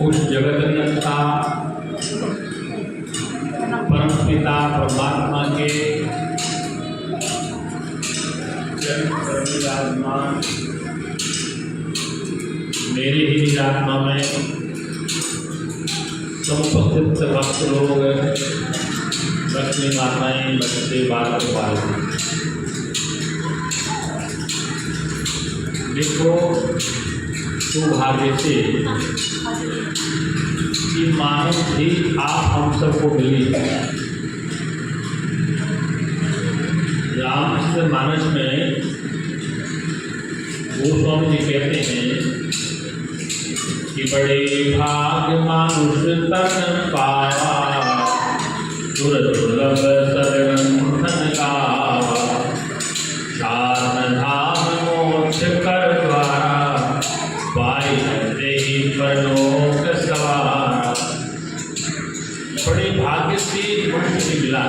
उस जगन्नाथा परम पिता परमात्मा के विराजमान मेरे ही आत्मा में संपत्ति भक्त लोग लक्ष्मी माताएं बच्चे बाल देखो सौभाग्य से कि मानो भी आप हम सबको मिली। रामचरित मानस में गोस्वामी जी कहते हैं कि बड़े भाग्य मानुष तन पाया दुर्लभ सर्वंधन गावा शासन धाम मोक्ष कर द्वारा पाई परलोक सवारा। बड़े भाग्य से मनुष्य मिला।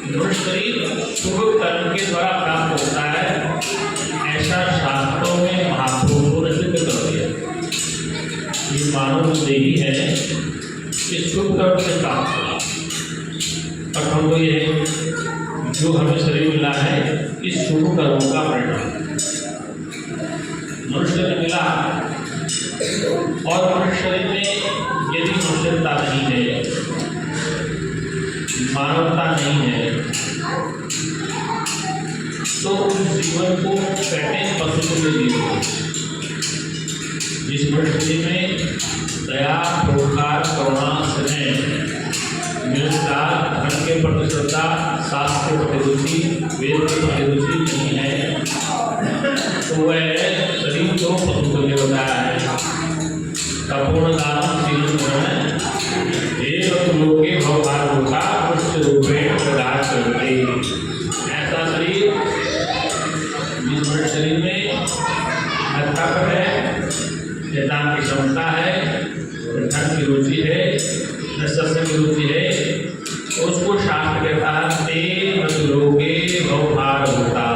मनुष्य शरीर शुभ कर्म के द्वारा प्राप्त होता है, ऐसा शास्त्रों में महापुरुषों ने सिद्ध कर दिया। ये मानव देही है कि शुभ कर्म से प्राप्त होगा। और हम वो ये जो हमें शरीर मिला है इस शुभ कर्मों का परिणाम मनुष्य ने मिला। और मनुष्य शरीर में यदि मनुष्यता नहीं है, मानवता नहीं है, तो उस जीवन को कहते हैं पशु तुल्य जीवन। जिस मनुष्य में दया प्रोकार करुणा स्नेह निरंकार धन के प्रति श्रद्धा शास्त्र के प्रति रुचि वेद के प्रति रुचि नहीं है, तो वह शरीर को पशु तुल्य होता है। कपूर्ण दानम लोके भगवान होता पुष्ट रूपेण प्रदान करते। ऐसा शरीर जिस शरीर में ताकत है, चेतन की क्षमता है, धन की रुचि है, शस्त्र की रुचि है, उसको शास्त्र कहता है तेन लोके भवभार होता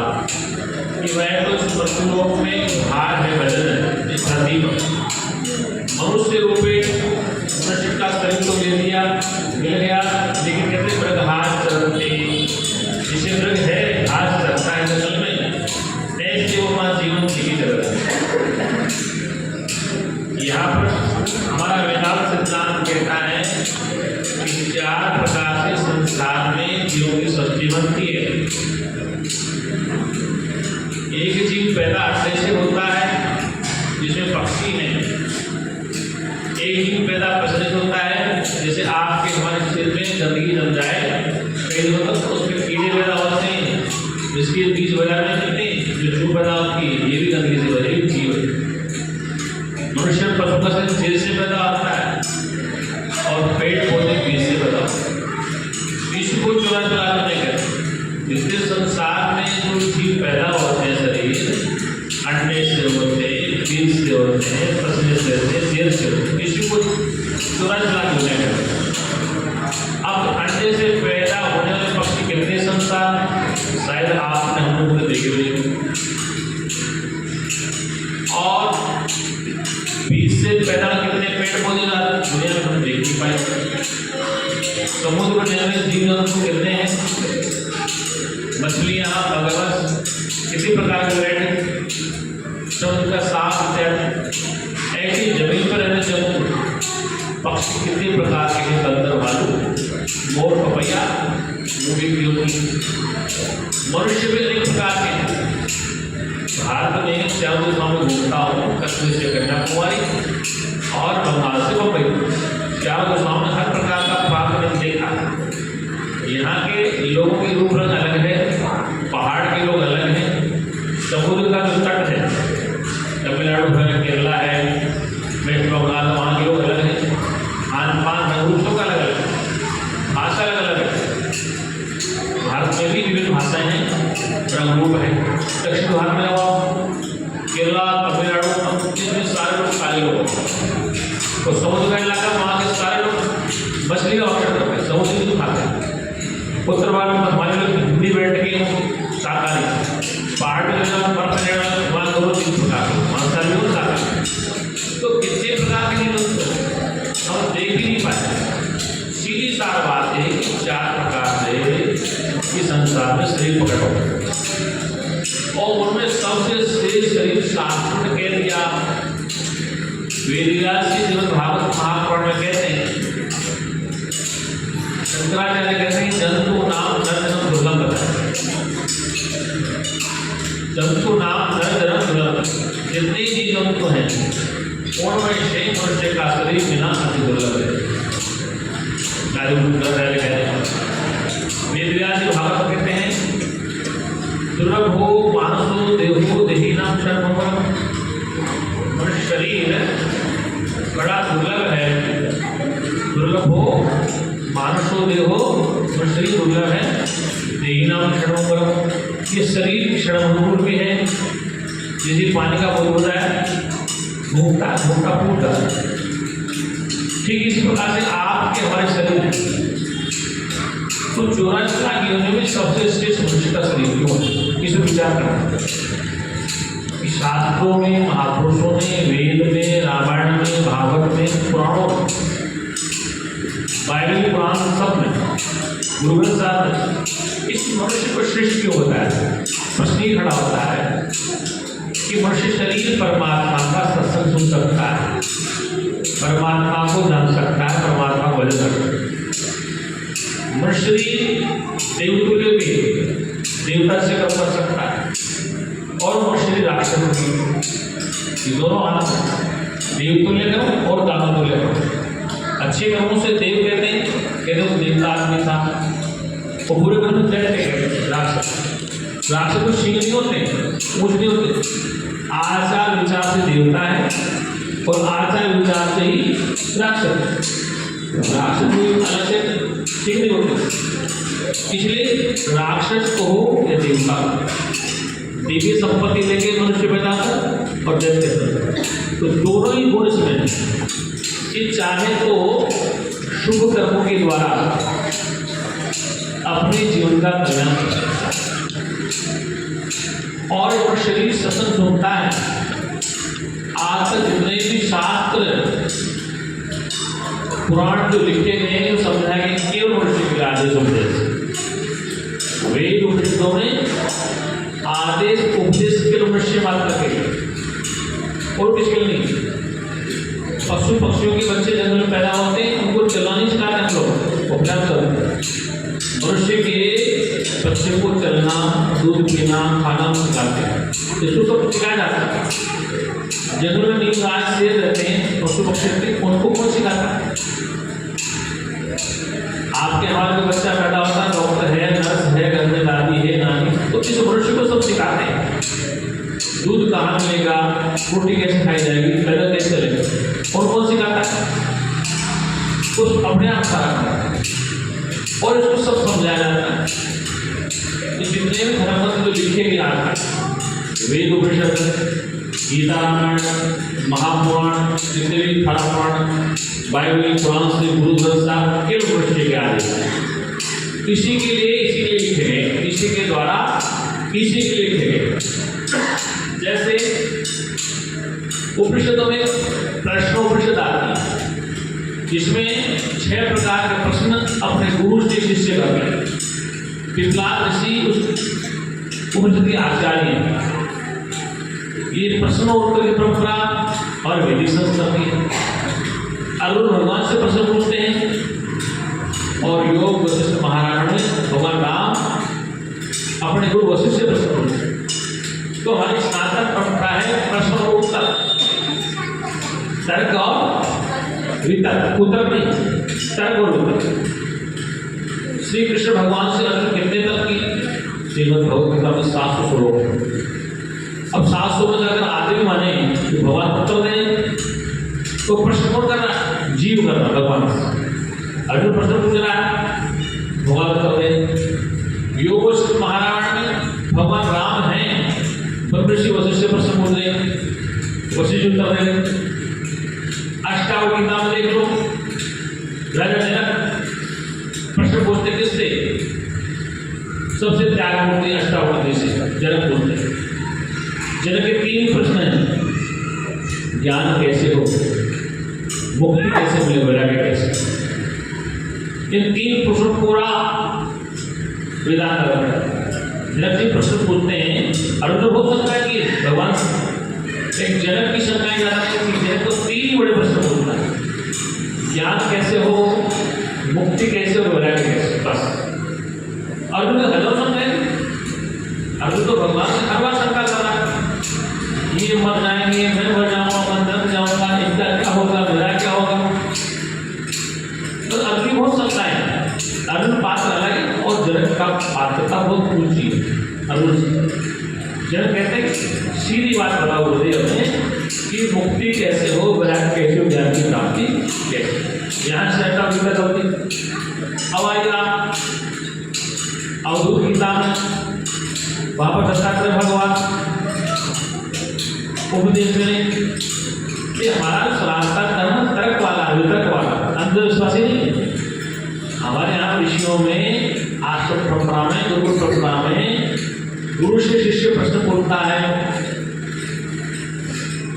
कि वह तो पशुलोक में भार है, भजन है। इस धरती पर मनुष्य रूपे मनुष्य का शरीर तो ले लिया मिल गया, लेकिन कहते मृगहार चरते, जिसे मृग है घास चरता है जंगल में, ऐसे वो हमारा जीवन जीवित रहता है। यहाँ पर हमारा वेदांत सिद्धांत कहता है कि 4 प्रकार से संसार में जीवों की सृष्टि बनती है। एक जीव पैदा ऐसे होता है जिसमें पक्षी है, एक जीव पैदा प्रचलित होता है जैसे आपके हमारे शरीर में गंदगी जम जाए, कई दिनों तक उसमें कीड़े पैदा होते हैं, जिसके बीज वगैरह नहीं मिलते, जो छू पैदा होती है, ये भी गंदगी से बने जीव है। मनुष्य पशु का शरीर तेल से पैदा होता है और पेड़ पौधे बीज से पैदा होते हैं। विष को चुरा चुरा नहीं करते। इसलिए संसार में जो जीव पैदा होते हैं शरीर अंडे से होते हैं, बीज से होते हैं, पसने से होते हैं, तेल से होते हैं, विष को चुरा चुरा नहीं करते। अब अंडे से पैदा होने वाले पक्षी कितने संसार शायद आपने हम लोग देखे हुए, बीज से पैदा कितने पेड़ पौधे दुनिया में हम देख नहीं पाए। समुद्र में रहने जीव जंतु कितने हैं, मछलियां, मगरमच्छ, किसी प्रकार के वैरायटी, समुद्र का सांप इत्यादि। ऐसी जमीन पर रहने जंतु पक्षी कितने प्रकार के हैं, बंदर, भालू, मोर, पपैया, मनुष्य भी अनेक प्रकार के हैं। भारत में चारों दिशाओं में घूमता हूँ, कश्मीर से कन्याकुमारी और बंगाल से बम्बई, चारों दिशाओं में हर प्रकार का प्रांत मैंने देखा। यहाँ के लोगों की रूप रंग अलग है, पहाड़ के लोग अलग हैं, समुद्र का जो तट है, तमिलनाडु है, केरला है, वेस्ट बंगाल, वहाँ के लोग अलग हैं, खान पान रंगरूपों का अलग अलग है, भाषा अलग अलग है। भारत में भी विभिन्न भाषाएं हैं, रंगरूप है। दक्षिण भारत में जाओ, केरला, तमिलनाडु, में सारे लोग काले लोग हैं। तो समुद्र का इलाका, वहाँ के सारे लोग मछली का ऑप्शन करते हैं, समुद्र की खाते हैं। उत्तर भारत में हमारे लोग हिंदी बैठ के शाकाहारी, पहाड़ में जाओ, बर्फ में जाओ, वहाँ दोनों तीन प्रकार के मांसाहारी और शाकाहारी। तो कितने प्रकार के लोग हम देख ही नहीं पाए। सीधी सार बात है कि 4 प्रकार से इस संसार में शरीर पकड़ हो, और उनमें सबसे श्रेष्ठ शरीर शास्त्र ने कह दिया, वेदव्यास जी श्रीमद् भागवत महापुराण में कहते हैं, शंकराचार्य कहते हैं जंतु नाम नर जन्म दुर्लभ है। जंतु नाम नर जन्म दुर्लभ, जितने भी जंतु हैं उनमें से मनुष्य का शरीर मिलना अति दुर्लभ है। वेदव्यास जी भागवत कहते हैं, दुर्लभो मानसो देहो देहीनाम शरणम। मनुष्य शरीर बड़ा दुर्लभ है। दुर्लभो मानसो देहो, मनुष्य शरीर दुर्लभ है, देहीनाम शरणम। ये शरीर क्षणभंगुर भी है, जैसे पानी का बोध होता है, घूमता फूटता, ठीक इस प्रकार से आपके हमारे शरीर है। तो 84 लाख योनियों में सबसे श्रेष्ठ मनुष्य का शरीर क्यों है, इसे विचार करना। शास्त्रों में, महापुरुषों में, वेद में, रामायण में, भागवत में, पुराणों में, बाइबल पुराण सब में, गुरु ग्रंथ साहब में इस मनुष्य को श्रेष्ठ क्यों होता है। प्रश्न ही खड़ा होता है कि मनुष्य शरीर परमात्मा का सत्संग सुन सकता है, परमात्मा को जान सकता है, परमात्मा को भजन कर सकता है। मनुष्य शरीर देवतुल्य भी, देवता से कम कर सकता है, और मनुष्य शरीर राक्षस भी, ये दोनों आना देवतुल्य कर्म और दानवतुल्य कर्म। अच्छे कर्मों से देव कहते हैं देवता आदमी था, और बुरे कर्म कहते राक्षस। राक्षस को शील नहीं होते, ऊंच नहीं होते, आचार विचार से देवता है और आचार विचार से ही राक्षस। राक्षस भी अलग से ठीक नहीं होते, इसलिए राक्षस को हो या देवता, देवी संपत्ति लेके मनुष्य पैदा कर और दैत्य, तो दोनों ही गुण इसमें। ये चाहे तो शुभ कर्मों के द्वारा अपने जीवन का कल्याण कर सकता है, और शरीर सत्संग सुनता है। आज तक जितने भी शास्त्र पुराण जो लिखे गए हैं, समझाए गए केवल मनुष्य के आदेश उपदेश। वेद उपनिषदों में आदेश उपदेश के मनुष्य मात्र के, और किसके लिए नहीं। पशु पक्षियों के बच्चे जंगल में पैदा होते हैं, उनको चलना नहीं सिखाते हम लोग, उपचार करते। मनुष्य के बच्चे को चलना, दूध पीना, खाना सिखाते हैं, इसको सब सिखाया जाता है। जंगल में नीम गाय शेर रहते हैं, पशु पक्षी रहते हैं, उनको कौन सिखाता है। आपके हमारे जो बच्चा पैदा होता है, डॉक्टर है, नर्स है, घर में दादी है, नानी, तो इस मनुष्य को सब सिखाते हैं। दूध कहाँ मिलेगा, रोटी कैसे खाई जाएगी, पैदल कैसे चलेगा, और कौन सिखाता है। कुछ अपने आप सारा और इसको सब समझाया जाता है। जितने भी धर्म जो लिखे गए आज तक, वेद उपनिषद, गीता, रामायण, महापुराण, जितने भी खड़ा पुराण, बाइबल, पुराण से गुरु ग्रंथ साहब के मनुष्य के आदेश हैं। इसी के लिए लिखे गए, इसी के द्वारा इसी के लिए लिखे गए। जैसे उपनिषदों में जिसमें 6 प्रकार के प्रश्न अपने गुरु से शिष्य कर रहे हैं। पिपलाद ऋषि उस उपनिषद के आचार्य हैं। ये प्रश्न उत्तर की परंपरा और वैदिक संस्कृति है। अर्जुन भगवान से प्रश्न पूछते हैं और योग वशिष्ठ महाराज ने भगवान राम अपने गुरु वशिष्ठ से प्रश्न पूछते हैं। तो हमारी स्नातक परंपरा है प्रश्न और उत्तर, तर्क और वितर्क, उत्तर नहीं, तर्क और उत्तर। श्री कृष्ण भगवान से अर्जुन कितने तक की? श्रीमद् भगवत गीता में 700 श्लोक। अब 700 में अगर आदमी माने कि भगवान उत्तर दें तो प्रश्न कौन कर रहा है? जीव कर रहा है भगवान। अर्जुन प्रश्न पूछ रहा है, भगवान उत्तर दें। योग वशिष्ठ महाराज में भगवान राम हैं, ब्रह्मर्षि वशिष्ठ से प्रश्न पूछ रहे, वशिष्ठ उत्तर दे। अष्टावक्र गीता में देख लो, राजा जनक प्रश्न पूछते किससे? सबसे त्याग मूर्ति अष्टावक्र से जनक पूछते हैं। जनक के 3 प्रश्न हैं। ज्ञान कैसे हो, मुक्ति कैसे मिले, वैराग्य कैसे? इन 3 प्रश्नों पूरा वेदांत रखता है। जनक जी प्रश्न पूछते हैं। अर्जुन हो सकता है कि भगवान एक जनक की शंकाएं ज्यादा है कि जनक तो 3 बड़े प्रश्न पूछना है। ज्ञान कैसे हो, मुक्ति कैसे हो, वैराग्य कैसे? बस अर्जुन का हजार शंका है। अर्जुन तो भगवान से हर बार शंका कर रहा है, ये मर जाएंगे, मैं मर जाऊंगा, बंधन जाऊंगा, इनका क्या होगा, मेरा क्या होगा? तो अर्जुन बहुत सकता है। अर्जुन पात्र अलग है और जनक का पात्रता बहुत ऊंची है। अर्जुन जनक कहते हैं सीधी बात बताओ गुरुदेव में कि मुक्ति कैसे हो, वैराग्य कैसे हो, ज्ञान की प्राप्ति कैसे? यहाँ से हटा दिक्कत होती। अब आइएगा अवधूत गीता में, वहां पर दत्तात्रेय भगवान उपदेश में कि हमारा सनातन धर्म तर्क वाला, वितर्क वाला, अंधविश्वासी नहीं है। हमारे यहाँ ऋषियों में, आश्रम परंपरा में, गुरु परंपरा में गुरु से शिष्य प्रश्न पूछता है।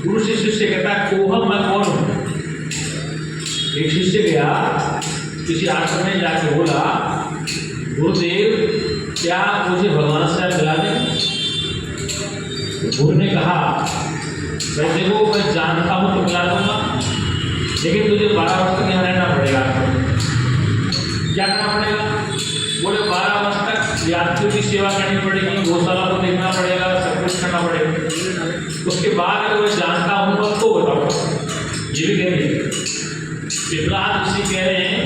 गुरु से शिष्य कहता है कोहम, मैं कौन हूँ? एक शिष्य गया किसी आश्रम में जाके बोला, गुरुदेव क्या मुझे भगवान से मिला दें? गुरु ने कहा, मैं देखो मैं जानता हूँ तो मिला दूंगा, लेकिन तुझे 12 वर्ष तक यहाँ रहना पड़ेगा। क्या करना पड़ेगा? बोले 12 वर्ष तक यात्रियों की सेवा करनी पड़ेगी, गौशाला को देखना पड़ेगा, सब कुछ करना पड़ेगा। उसके बाद अगर मैं जानता हूँ तो बताओ। ये भी कह रहे पिपलाद ऋषि कह रहे हैं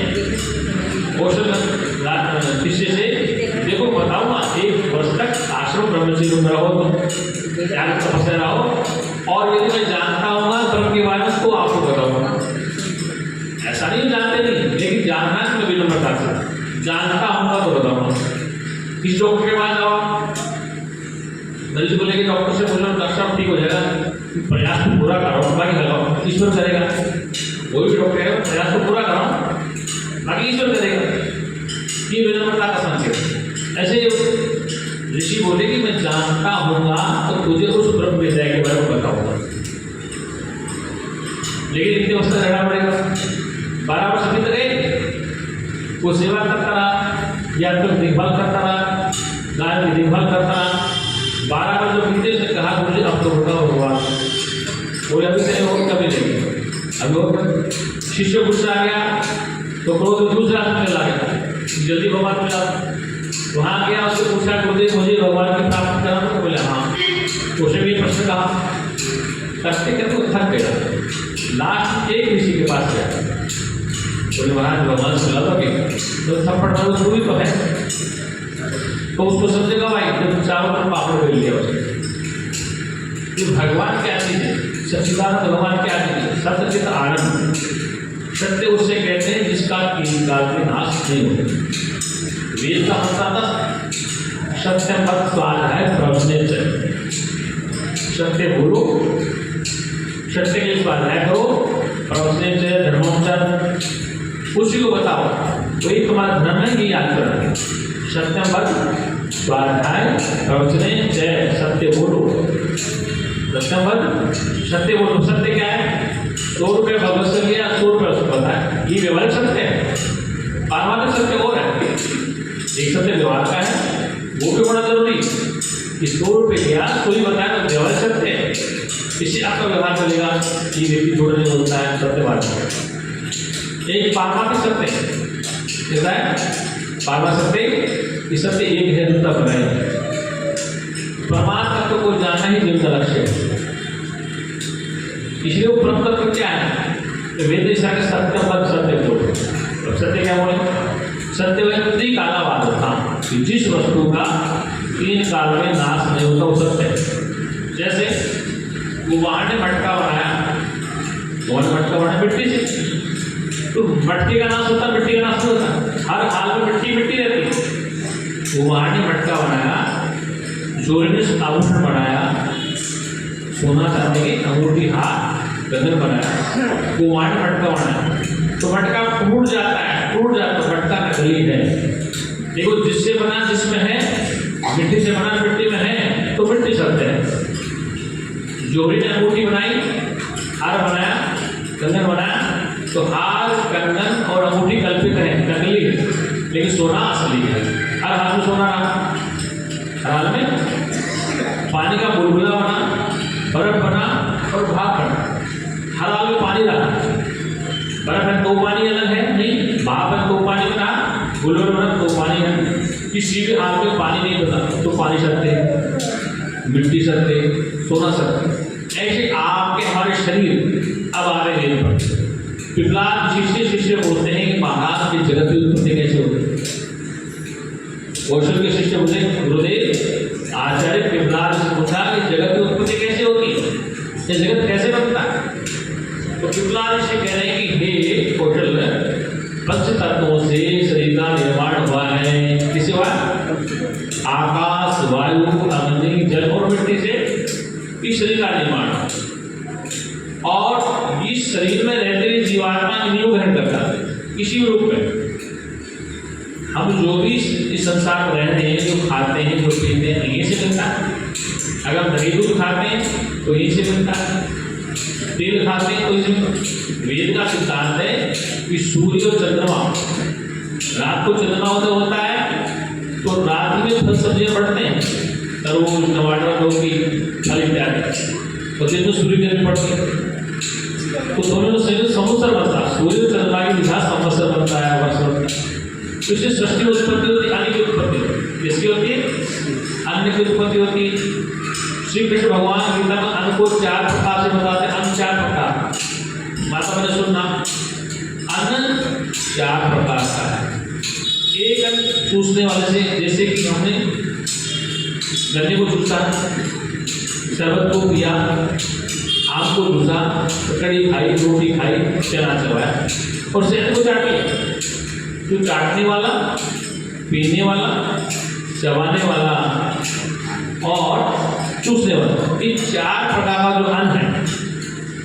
कौशल शिष्य से, देखो बताऊंगा 1 वर्ष तक आश्रम ब्रह्मचर्य में रहो, तो ज्ञान तपस्या रहो, और यदि मैं जानता हूँ धर्म के बारे में तो आपको बताऊंगा। ऐसा नहीं जानते नहीं, लेकिन जानना है कभी नम्रता से, जानता हूँ तो बताऊंगा। किस डॉक्टर के पास जाओ, मरीज को लेकर डॉक्टर से बोलो डॉक्टर साहब ठीक हो जाएगा, प्रयास तो पूरा करो, बाकी लगाओ, ईश्वर करेगा। वो भी डॉक्टर है, प्रयास तो पूरा करो, बाकी ईश्वर करेगा। ये विनम्रता का संकेत। ऐसे ऋषि बोले कि मैं जानता हूँगा तो तुझे उस ब्रह्म विद्या के बारे में बताऊंगा, लेकिन इतने वर्ष रहना पड़ेगा। 12 वर्ष अभी तक गए, वो सेवा करता रहा, या तो देखभाल करता रहा, गाय की देखभाल करता रहा। 12 वर्ष जो बीते उसने कहा मुझे अब तो बताओ भगवान, बोले अभी तेरे और कभी नहीं। अभी और शिष्य गुस्सा आ गया तो क्रोध दूसरा चला गया, जल्दी भगवान मिला। वहाँ गया, उससे पूछा गुरुदेव मुझे भगवान की प्राप्ति करना, तो बोले हाँ। उसे भी प्रश्न कहा, करते करते वो थक गया। लास्ट एक ऋषि के पास गया, बोले महाराज भगवान से मिला तो थप्पड़ मारो जरूरी तो है। तो उसको समझेगा भाई जब चारों तरफ पापड़ ले लिया उसने। ये भगवान क्या चीज है? सच्चिदानंद भगवान क्या चीज है? सत्यचित आनंद। सत्य उसे कहते हैं जिसका किसी काल में नाश नहीं होता। वेद का मतलब था सत्य मत स्वाध्याय प्रवचने चाहिए। सत्य बोलो, सत्य के स्वाध्याय करो, प्रवचने चाहिए, धर्मोपचार उसी को बताओ, वही तुम्हारा धर्म है, ये याद करना। सत्यम पद स्वाध्याय प्रवचने जय, सत्य बोलो, सत्यम पद सत्य बोलो। सत्य क्या है? 100 रुपये भगवत से लिया, 100 रुपये उसको बताए। ये व्यवहारिक सत्य है। पारमार्थिक सत्य और है, एक सत्य व्यवहार का है, वो भी होना जरूरी। इस 100 रुपये गया कोई बताया तो व्यवहारिक सत्य है, इससे आपका व्यवहार चलेगा। ये व्यक्ति जोड़ने बोलता है सत्यवाद। एक पारमार्थिक सत्य कैसा है? पारमार्थिक सत्य, इस सत्य एक है, दूसरा बनाए। प्रमाण तत्व को जानना ही जीवन का लक्ष्य है, इसलिए वो परम तत्व क्या है? वेद दिशा के सत्य पद सत्य को, अब सत्य क्या बोले? सत्य वह त्रिकालावाद था कि जिस वस्तु का 3 काल में नाश नहीं होता वो सत्य है। जैसे कुम्हार ने मटका बनाया, मटका बनाया मिट्टी से, तो मट्टी का नाश होता, मिट्टी का नाश होता, हर हाल में मिट्टी मिट्टी रहती। कुम्हार ने मटका बनाया, सूर्य ने आभूषण बनाया, सोना चांदी की अंगूठी, हाथ, गंदर बनाया, कुम्हार ने मटका बनाया, तो मटका टूट जाता है, मटका नकली है। देखो जिससे बना जिसमें है, मिट्टी से बना मिट्टी में है, तो मिट्टी सत्य है। जोहरी ने अंगूठी बनाई, हार बनाया, कंगन बनाया, तो हार, कंगन और अंगूठी कल्पित है, नकली है, लेकिन सोना असली है। हर हाल में सोना रहा, हर हाल में पानी का बुलबुला बना, बर्फ बना और भाप बना, हर हाल में पानी रहा। बर्फ है तो पानी अलग है नहीं, भाप है तो पानी बना, बुलबुला बना तो पानी है। किसी भी हाल में पानी नहीं बना तो पानी सत्य है, मिट्टी सत्य है, सोना सत्य है। ऐसे आपके हमारे शरीर अब आ रहे हैं। पिपलाद शिष्य बोलते हैं कि महाराज की जगत की उत्पत्ति कैसे होती है? कौशल के शिष्य बोले गुरुदेव आचार्य पिपलाद से पूछा कि जगत की उत्पत्ति कैसे होती है, ये जगत कैसे बनता है? तो पिपलाद से कह रहे हैं कि हे कौशल, पंच तत्वों से शरीर का निर्माण हुआ है। किसे हुआ? आकाश, वायु, अग्नि, जल और मिट्टी से इस शरीर का निर्माण, और इस शरीर में रहते हुए जीवात्मा इंद्रियों ग्रहण करता है किसी भी रूप में। हम जो भी इस संसार में रहते हैं, जो खाते हैं, जो पीते हैं, यहीं से मिलता है। अगर हम दही दूध खाते हैं तो यहीं से मिलता है, तेल खाते हैं तो इसे। वेद का सिद्धांत है कि सूर्य और चंद्रमा, रात को चंद्रमा होता है तो रात में फल सब्जियां बढ़ते हैं, तरबूज, टमाटर, लौकी, फल इत्यादि, और दिन में सूर्य किरण पड़ती है, तो दोनों में शरीर संवत्सर बनता है। सूर्य चंद्रमा की दिशा संवत्सर बनता है, वर्ष बनता है। तो इससे सृष्टि उत्पत्ति होती है, अन्न की उत्पत्ति होती है। इसकी होती है अन्न की उत्पत्ति होती है। श्री कृष्ण भगवान गीता में अन्न को 4 प्रकार से बताते हैं। अन्न 4 प्रकार, माता मैंने सुनना, अन्न 4 प्रकार का है। एक अन्न चूसने वाले से, जैसे कि हमने गन्ने को चूसा, शरबत को पिया, आम को चूसा, कड़ी खाई, रोटी खाई, चना चबाया और सेहत को चाट लिया। तो चाटने वाला, पीने वाला, चबाने वाला और चूसने वाला, इन 4 प्रकार का जो अन्न है,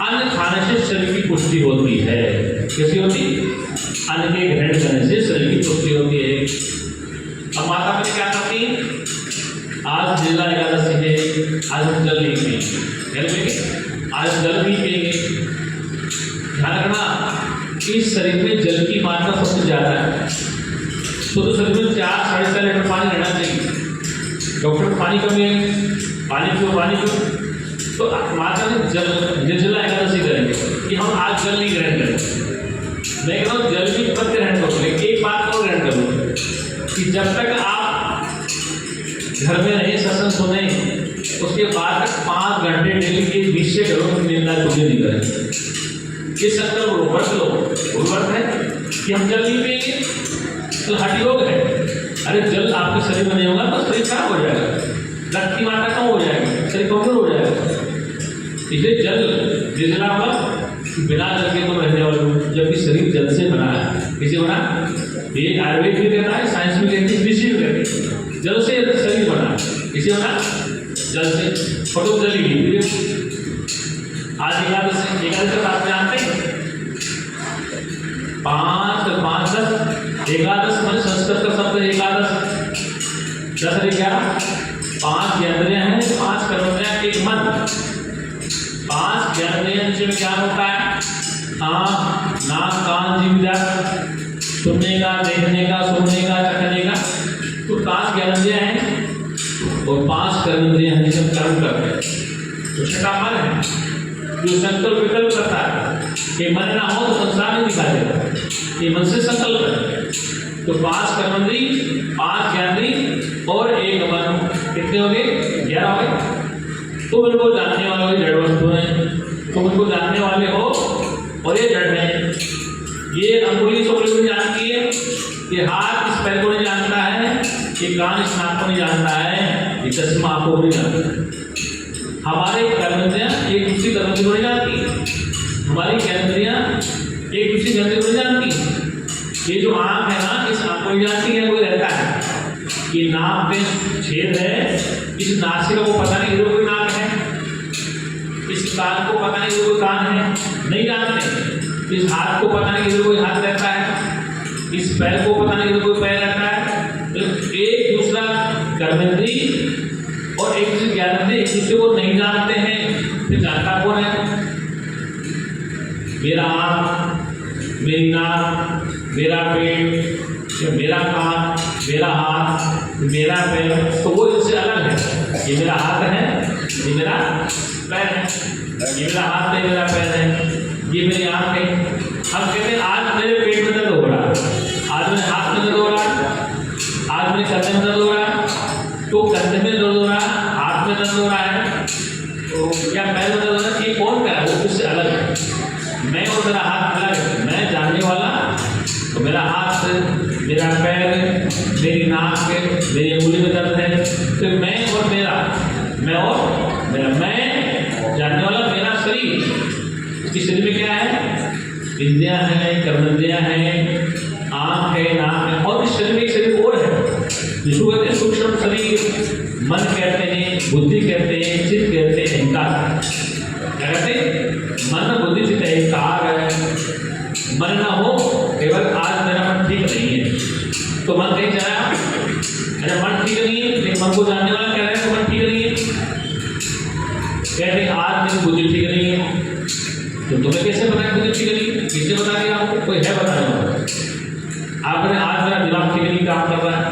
अन्न खाने से शरीर की पुष्टि होती है। कैसी होती? अन्न के ग्रहण करने से शरीर की पुष्टि होती है। अब माता पिता क्या करती हैं? आज निर्जला एकादशी है, आज हम जल नहीं पिएंगे, आज जल नहीं पिएंगे। ध्यान रखना, इस शरीर में जल की मात्रा सबसे ज़्यादा है। तो शरीर में 4 साढ़े 4 लीटर पानी रहना चाहिए। डॉक्टर पानी कमी है, पानी पियो। तो माता ने जल निर्जला एकादशी करेंगे कि हम आज जल नहीं ग्रहण करेंगे। मैं कह रहा हूँ जल भी पद ग्रहण करो, लेकिन एक बात और ग्रहण करो कि जब तक आप घर में रहे, सत्संग सुने, उसके बाद तक 5 घंटे डेली के बीच से करो, निर्णय कुछ नहीं करें। ये संकल्प लो, व्रत लो, व्रत है कि हम जल नहीं पिएंगे, तो हड्डी रोग है। अरे जल आपके शरीर में नहीं होगा तो शरीर खराब हो जाएगा, रक्त की मात्रा कम हो जाएगी, शरीर कमजोर हो जाएगा। इसलिए जल निर्जला मतलब बिना जल के तो रहने वाले, जबकि शरीर जल से बना है। किसे बना? ये आयुर्वेद भी कहता है, साइंस भी कहती है, कृषि भी कहती है। जल से शरीर बना, किसे बना? जल से। फोटो जल ही नहीं। आज एकादशी आप जानते हैं? 5 10 एकादश मैंने संस्कृत का शब्द एकादश, 10 11, 5 ज्ञानेंद्रियां हैं, 5 कर्मेंद्रियां, 1 मन। 5 ज्ञानेंद्रियों में क्या होता है? आँख, नाक, कान, जीभ, सुनने का, देखने का, सुनने का, चखने का, तो 5 ज्ञानेंद्रियां हैं और 5 कर्मेंद्रियां हैं जिसमें कर्म करते हैं। तो छठा मन है जो संकल्प विकल्प करता है। ये मन ना हो तो संसार नहीं दिखाई देता, ये मन से संकल्प है। तो 5 कर्मेंद्री, 5 ज्ञानेंद्री और 1 मन, कितने हो गए? 11 हो गए। तुम इनको जानने वाले जड़ वस्तु हैं, तुम इनको जानने वाले हो और ये जड़ है। ये अंगुली से उंगली को जानती है, ये हाथ इस पैर को नहीं जानता है, ये कान इस नाक को नहीं जानता है, ये चश्मा आपको नहीं जानता है। हमारे कर्मेंद्रियां एक दूसरी कर्मेंद्रिय को नहीं जानती, हमारी ज्ञानेंद्रियां एक दूसरी ज्ञानेंद्रिय को नहीं जानती। ये जो आँख है ना, इस आँख को नहीं जानती है, कोई रहता है। ये नाक में छेद है, इस नासिका को पता नहीं इधर कोई नाक है, इस कान को पता नहीं इधर कोई कान है, नहीं जानते। इस हाथ को पता नहीं इधर कोई हाथ रहता है, इस पैर को पता नहीं इधर कोई पैर रहता है। तो एक दूसरा कर्मेंद्री और एक दूसरे ज्ञानेंद्रिय एक दूसरे को नहीं जानते हैं, फिर जानता कौन है? मेरा आँख, मेरी नाक, मेरा पेट, मेरा कान, मेरा हाथ, मेरा पैर, तो वो इससे अलग है। ये मेरा हाथ है, ये मेरा पैर है, ये मेरा हाथ है, मेरा पैर है, ये मेरी आँख है। हम कहते हैं आज मेरे पेट में दर्द हो रहा है, आज मेरे हाथ में दर्द हो रहा है, आज मेरे कंधे में दर्द हो रहा है, तो कंधे में दर्द हो रहा है, हाथ में दर्द हो रहा है, तो क्या पैर में दर्द हो रहा है? ये कौन कह रहा है? वो किससे अलग है। मैं और मेरा हाथ अलग है। मैं जानने वाला, तो मेरा हाथ, मेरा पैर, मेरी नाक, मेरी उंगली में दर्द है, तो मैं और मेरा, मैं और मेरा, मैं जानने वाला, मेरा शरीर। इसके शरीर में क्या है? इंद्रियां हैं, कर्मेंद्रियां हैं, आँख है, नाक है, और इस शरीर में एक शरीर और है जिसको कहते हैं सूक्ष्म शरीर। मन कहते हैं, बुद्धि कहते हैं, चित्त कहते हैं, अहंकार। क्या कहते हैं? मन, बुद्धि, चित्त, अहंकार है। मन ना हो केवल आज मेरा मन ठीक नहीं है, तो मन कहीं चला, अरे मन ठीक नहीं है, लेकिन मन को जानने वाला कह रहा है तो मन ठीक नहीं है। कहते आज मेरी बुद्धि ठीक नहीं है, तो तुम्हें कैसे पता है बुद्धि ठीक नहीं है? किसने बता दिया आपको? कोई है बताने वाला? आपने आज मेरा दिमाग ठीक नहीं काम कर रहा है,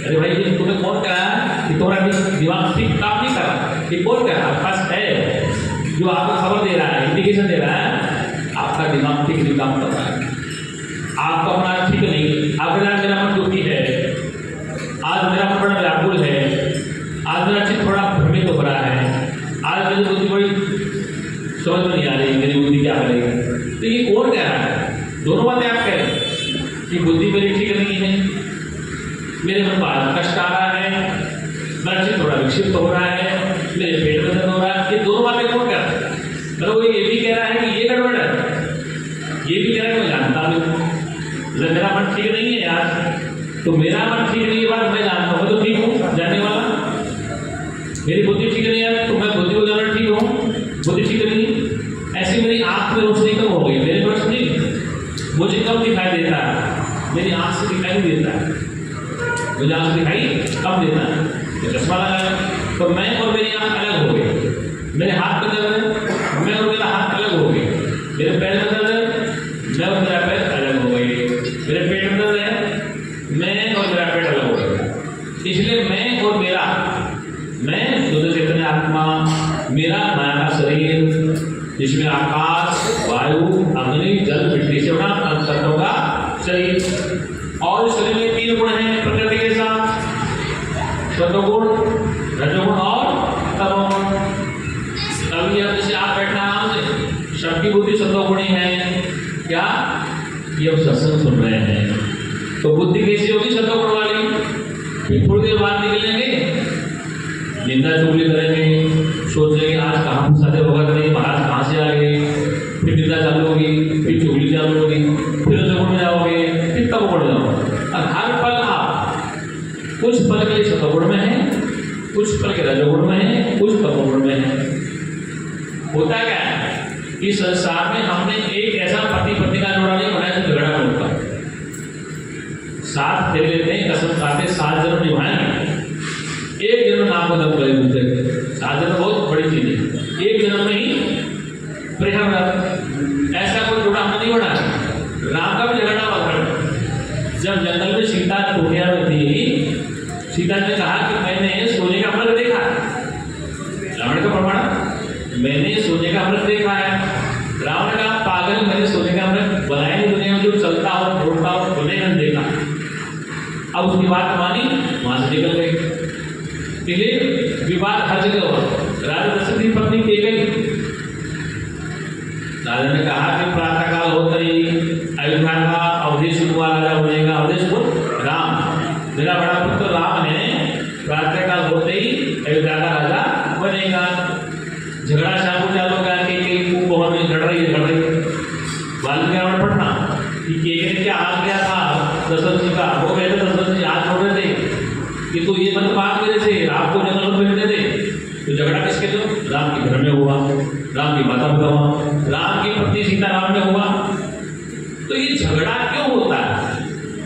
अरे भाई ये तुम्हें कौन कह रहा है कि तुम्हारा दिमाग ठीक काम नहीं कर रहा? ये कौन कह रहा है? आपके पास है जो आपको खबर दे रहा है, इंडिकेशन दे रहा है आपका दिमाग ठीक नहीं काम कर रहा है, आपका मन ठीक नहीं। आप मेरा मन दुखी है, आज मेरा मन बड़ा व्याकुल है, आज मेरा चित्त थोड़ा भ्रमित हो रहा है, आज मेरी बुद्धि बड़ी समझ में नहीं आ रही, मेरी बुद्धि क्या करेगी? तो ये कौन कह रहा है? दोनों बातें आप कह रहे हैं कि बुद्धि मेरी ठीक नहीं है, मेरे मन पर कष्ट आ रहा है, मेरा चित्त थोड़ा विक्षिप्त हो रहा है, मेरे पेट में दर्द हो रहा है। ये दोनों बातें कौन कह रहा है? मतलब वो ये भी कह रहा है कि ये गड़बड़ है, ये भी कह रहा है मैं जानता हूँ मेरा मन ठीक नहीं है यार, तो मेरा मन ठीक नहीं है बात मैं जानता हूँ, मैं तो ठीक हूँ जानने वाला। मेरी बुद्धि ठीक नहीं है तो मैं बुद्धि को जानना ठीक हूँ, बुद्धि ठीक नहीं। ऐसी मेरी आँख में रोशनी कम हो गई, मेरी रोशनी मुझे कम दिखाई देता है, मेरी आँख से दिखाई नहीं देता है, मुझे आँख दिखाई कम देता है, तो चश्मा लगाया तो मैं और मेरी आँख अलग हो गई। मेरे हाथ में दर्द है, मैं और मेरा हाथ अलग हो गए। मेरे पैर में दर्द है, मैं और मेरा पैर अलग हो गए। मेरे पेट में दर्द है, मैं और मेरा पेट अलग हो गया। इसलिए मैं और मेरा, मैं शुद्ध चैतन्य आत्मा, मेरा माया का शरीर जिसमें आकाश, वायु, अग्नि, जल, मिट्टी से बना तत्वों का शरीर, और इस शरीर में 3 गुण हैं प्रकृति के साथ, सत्वगुण, रजोगुण और तमोगुण। अभी अब जैसे आप बैठना आराम से, सबकी बुद्धि सत्वगुणी है क्या? ये अब सत्संग सुन रहे हैं तो बुद्धि कैसी होगी? सत्वगुण वाली। फिर थोड़ी देर बाद निकलेंगे, निंदा चुगली करेंगे, सोचेंगे आज कहाँ फंसाते होगा करेंगे, महाराज कहाँ से आ गए, फिर निंदा चालू होगी, फिर चुगली चालू होगी, फिर रजोगुण में जाओगे, फिर तमोगुण में जाओगे। और हर पल आप कुछ पल के लिए सत्वगुण में है, कुछ पल के रजोगुण में है, कुछ तमोगुण में है। होता क्या है इस संसार में हमने एक ऐसा पति पत्नी का जोड़ा नहीं बनाया जो झगड़ा में होता, साथ दे लेते हैं, कसम खाते 7 जन्म निभाएंगे, एक जन्म नाम को दम करे दूसरे। 7 जन्म बहुत बड़ी चीज है, एक जन्म में ही प्रेम ऐसा कोई जोड़ा हमने धृतराज ने कहा कि मैंने सोने का अमृत देखा है। रावण का प्रमाण, मैंने सोने का अमृत देखा है। रावण का पागल, मैंने सोने का अमृत बनाया नहीं दुनिया में, जो चलता हो घूमता हो, तो नहीं मैंने देखा। अब उसकी बात मानी, वहां से निकल गई। इसलिए विवाद हर जगह हुआ। राजा दशरथ की पत्नी केकई, राजा ने कहा कि प्रातःकाल होते ही अयोध्या का अवधेश हुआ राजा बनेगा। अवधेश को राम, मेरा बड़ा पुत्र राम ने प्रातःकाल होते ही अयोध्या का राजा बनेगा। झगड़ा चालू हो गया कि कुंभ में लड़ रही है। वाल्मीकि रामायण पढ़ना कि केकई ने क्या हाथ किया था दशरथ जी का। वो कहते दशरथ जी हाथ छोड़ रहे थे कि तू ये मत बात मेरे से, राम को जंगल में भेज दे। तो झगड़ा किसके जो? राम के घर में हुआ, राम की माता में हुआ, राम की पत्नी सीता राम में हुआ। तो ये झगड़ा क्यों होता है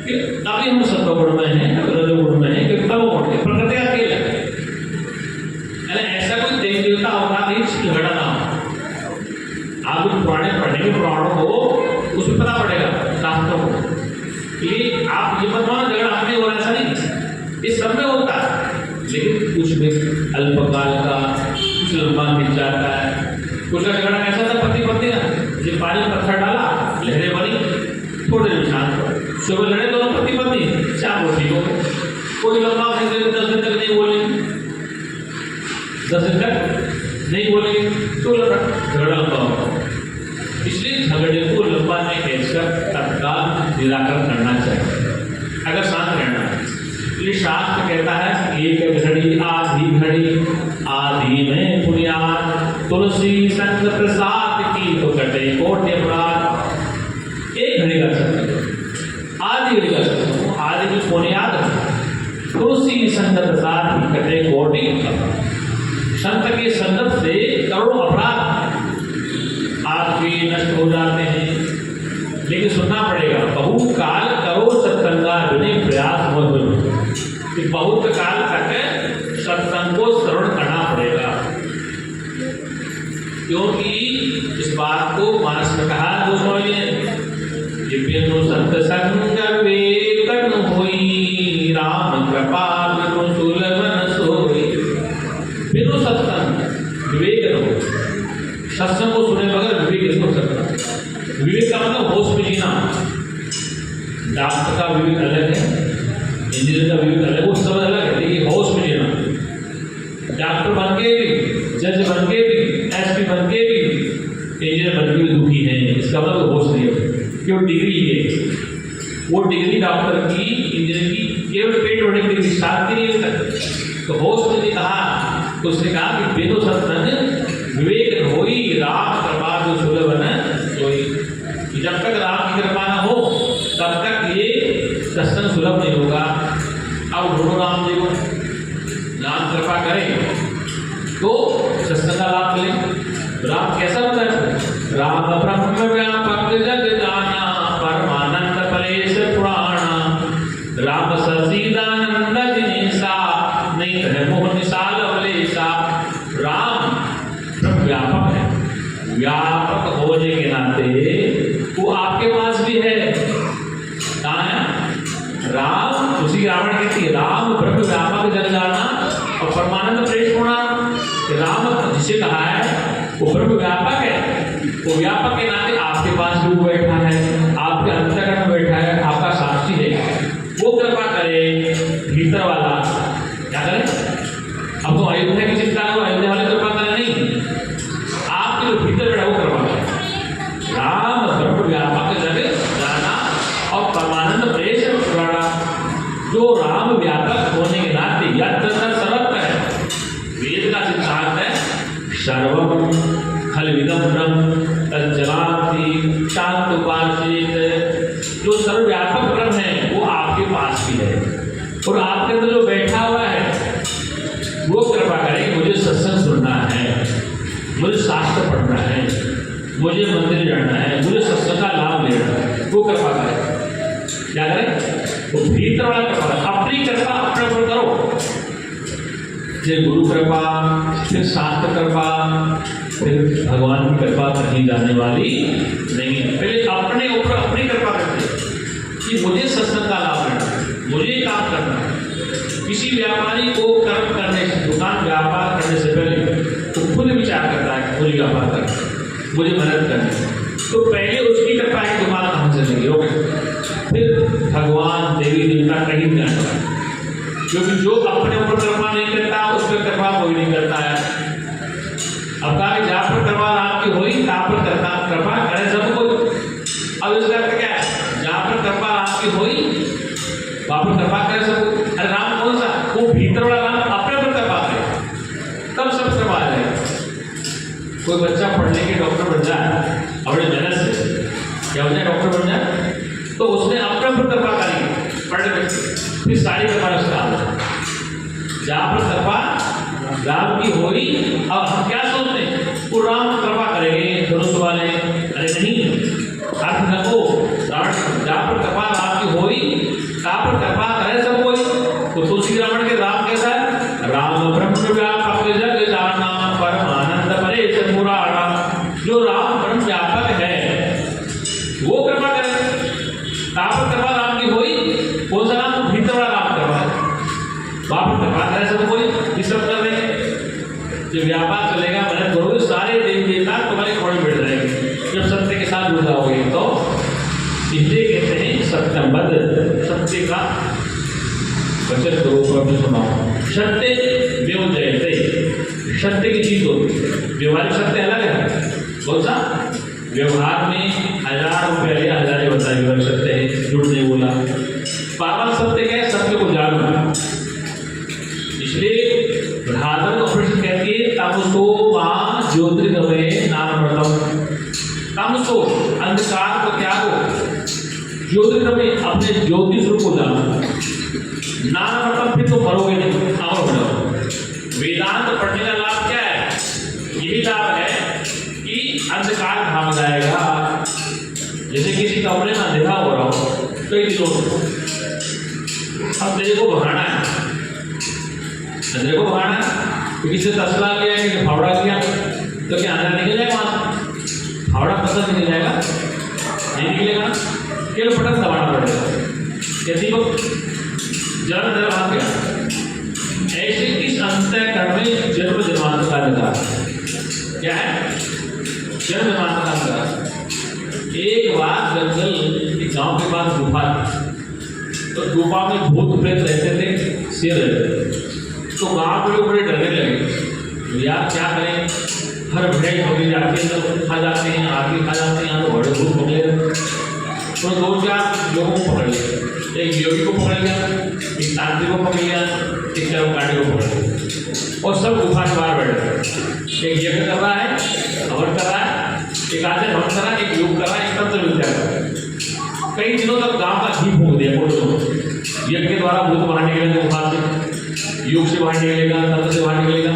कि अभी हम सत्वगुण में हैं, रजोगुण में हैं, कि तमोगुण में? प्रकृति का खेल है। ऐसा कोई देवी देवता होता नहीं झगड़ा ना हो। आप कुछ पुराने पढ़ेंगे, पुराणों को उसमें पता पड़ेगा, शास्त्रों को, कि आप ये मत मानो झगड़ा हमें हो रहा, ऐसा नहीं, इस सब में होता है। लेकिन कुछ भी अल्पकाल का, कुछ लंबा खिंच जाता है। कुछ का झगड़ा कैसा था? पति पत्नी का, जब पानी में पत्थर डाला, लहरें बनी, थोड़े देर शांत हो, सुबह लड़े दोनों पति पत्नी, चार वो ठीक हो गए। कोई लंबा 10 दिन तक नहीं बोलेंगे, 10 दिन तक नहीं बोलेंगे, तो झगड़ा लंबा होगा। इसलिए झगड़े को लंबा नहीं कहकर तत्काल निराकरण करना चाहिए अगर शांत रहना है। ये शास्त्र कहता है एक घड़ी आधी घड़ी, आधी में पुण्याद, तुलसी संग प्रसाद की तो कटे कोटि अपराध। एक घड़ी का सत्य, आधी घड़ी का सत्य, आधी की पुण्याद, तुलसी संग प्रसाद की कटे कोटि अपराध। संत के संगत से करोड़ों अपराध आपके नष्ट हो जाते हैं। लेकिन सुनना पड़ेगा, बहुकाल करो सत्संगा बिने प्रयास मत, कि बहुत काल तक सत्संग को श्रवण करना पड़ेगा। क्योंकि इस बात को मानस में कहा दोस्तों ने, बिनु सत्संग विवेकन होई, राम कृपा बिनु सुलभन सोई। बिनु सत्संग विवेकन हो, सत्संग को सुने बगैर विवेक नहीं हो सकता। विवेक का मतलब होश में जीना। डॉक्टर का विवेक अलग है, इंजीनियर का विवेक अलग, वो सब अलग है, लेकिन होश में जीना। डॉक्टर बन के भी, जज बन के भी, एसपी बन के भी, इंजीनियर बन के भी दुखी है, इसका मतलब होश नहीं है, क्यों? डिग्री है वो, डिग्री डॉक्टर की, इंजीनियर की केवल पेट भरने की डिग्री, शादी नहीं होता। तो होश ने कहा, तो उसने कहा कि बेदो सत्संग विवेक होई, राम कृपा जो सुलभन सोई। जब तक राम की कृपा न हो तब तक ये सत्संग सुलभ नहीं होगा। अब ढूंढो राम जी को, राम कृपा करें तो सत्संग का लाभ मिले। राम कैसा होता है? राम ब्रह्म व्यापक जग जाना, परमानंद परेश पुराणा, राम ससीदानंद दिनेशा, नहीं है मोह निशाल अवलेशा। राम ब्रह्म व्यापक है, व्यापक होने के नाते वो आपके पास भी है। कहाँ है? राम, उसी रावण कहती है राम ब्रह्म व्यापक जग जाना और परमानंद परेश पुराणा। राम जिसे कहा है वो ब्रह्म व्यापक है, वो व्यापक के नाते आपके पास भी वो बैठा है, आपके अंतर्गत में बैठा है, आपका साक्षी है। वो कृपा करे भीतर वाला, क्या करे? अब तो अयोध्या की चिंता करो, अयोध्या वाले कृपा करें नहीं, आपके जो भीतर बैठा वो कृपा करे। राम ब्रह्म व्यापक जग जाना और परमानंद परेश पुराणा। जो राम व्यापक होने के नाते यत्र सर्वत्र है, वेद का सिद्धांत है सर्वम खलविदम ब्रह्म तज्जलाति शांतुपासित। जो सर्वव्यापक ब्रह्म है वो आपके पास भी है, और आपके अंदर जो बैठा हुआ है वो कृपा करें। मुझे सत्संग सुनना है, मुझे शास्त्र पढ़ना है, मुझे मंदिर जाना है, मुझे सत्संग का लाभ लेना है, वो कृपा करें। क्या करें? वो भीतर वाला कृपा करें। अपनी कृपा अपने ऊपर करो, जैसे गुरु कृपा, फिर शास्त्र कृपा, फिर भगवान की कृपा कहीं जाने वाली नहीं है। पहले अपने ऊपर अपनी कृपा करते कि मुझे सत्संग का लाभ लेना है, मुझे काम करना है। किसी व्यापारी को कर्म करने से, दुकान व्यापार करने से पहले तो खुद विचार करता है मुझे व्यापार करना, मुझे मेहनत करनी, तो पहले उसकी कृपा की दुकान कहाँ से लगी होगी, फिर भगवान देवी देवता कहीं नहीं आता, क्योंकि जो अपने ऊपर कृपा नहीं करता उस पर कृपा कोई नहीं करता है। अब कहा कि जहाँ पर कृपा राम की हुई तहाँ पर कृपा करे सब कोई। अब इसका अर्थ क्या है, जहाँ पर कृपा राम की हुई वहाँ पर कृपा करे सब कोई। अरे राम कौन सा, वो भीतर वाला राम अपने पर कृपा करे तब सब कृपा आ जाएगा। कोई बच्चा पढ़ने के डॉक्टर बन जाए अपने मेहनत से, क्या हो जाए डॉक्टर बन जाए, तो उसने अपने पर कृपा करी पढ़ने में, फिर सारी कृपा उसका आ जाए। जहाँ पर कृपा राम की होगी, अब हम क्या सोचते हैं वो राम कृपा करेंगे धनुष वाले, अरे नहीं, अर्थ न को जहाँ पर कृपा राम की होगी कहाँ पर कृपा करे सब कोई। तो तुलसी रावण के राम कैसा है, राम ब्रह्म व्यापक जग जाना परमानंद परे पुराणा, जो राम ब्रह्म व्यापक है वो कृपा करे। कहाँ पर कृपा राम की होई, कौन सा राम, भीतर वाला राम कृपा है, वहाँ पर कृपा करे सब कोई, ये सब कर रहे हैं। जो व्यापार चलेगा मेहनत करोगे सारे देवी देवता तुम्हारे खोड़े बैठ जाएंगे जब सत्य के साथ जुड़ जाओगे। तो इसलिए कहते हैं सत्यबद्ध, सत्य का वचन करो, सुनाओ। सत्य व्यव जयते, सत्य की चीज होती है, व्यवहारिक सत्य अलग है। कौन सा, व्यवहार में 1000 रुपये हजारे बताए व्यवहारिक सत्य है, झूठ नहीं बोला। पावन सत्य क्या है, सत्य को जानना। इसलिए भागवत उपनिषद कहती है तमसो मां ज्योतिर्गमय नामृतम, तमसो अंधकार को त्यागो, ज्योतिर्गमय अपने ज्योति स्वरूप को जानो, नामृतम फिर तो मरोगे नहीं, अमर हो जाओ। वेदांत पढ़ने का लाभ क्या है, यही लाभ है कि अंधकार भाग जाएगा। जैसे किसी कमरे में अंधेरा हो रहा हो कई दिनों से, अब तेरे को भगाना है, अंधेरे को भगाना है, तो किसी तसला लिया कि फावड़ा लिया तो क्या अंदर निकल जाएगा, वहाँ फावड़ा पसंद निकल जाएगा, नहीं निकलेगा, केवल बटन दबाना पड़ेगा, यदि वो जरा अंदर भाग गया। ऐसे इस अंतःकरण में जन्म जन्मांतर का अधिकार क्या है, जन्म जन्मांतर का अधिकार। एक बार जंगल एक गांव के पास गुफा थी, तो गुफा में भूत प्रेत रहते थे, शेर रहते थे। तो गांव के लोग बड़े डरने लगे, यार क्या करें, हर भेड़ पकड़ी जाती है तो खा जाते हैं, आदमी खा जाते हैं, यहाँ तो बड़े भूत पकड़े। तो 2-4 लोगों को पकड़ लिया, एक योगी को पकड़ लिया, एक तांत्रिक को पकड़ लिया, एक कर्मकांडी को पकड़ लिया, और सब गुफा के बाहर बैठे। एक यज्ञ कर रहा है, हवन कर रहा है, एक आदमी हवन कर रहा है, एक योग कर रहा है, एक तंत्र विद्या कर रहा है। कई दिनों तक गांव का घी फूंक दिया यज्ञ के द्वारा भूत बाहर निकलेंगे गुफा से, योग से बाहर निकलेगा, तंत्र से बाहर निकलेगा।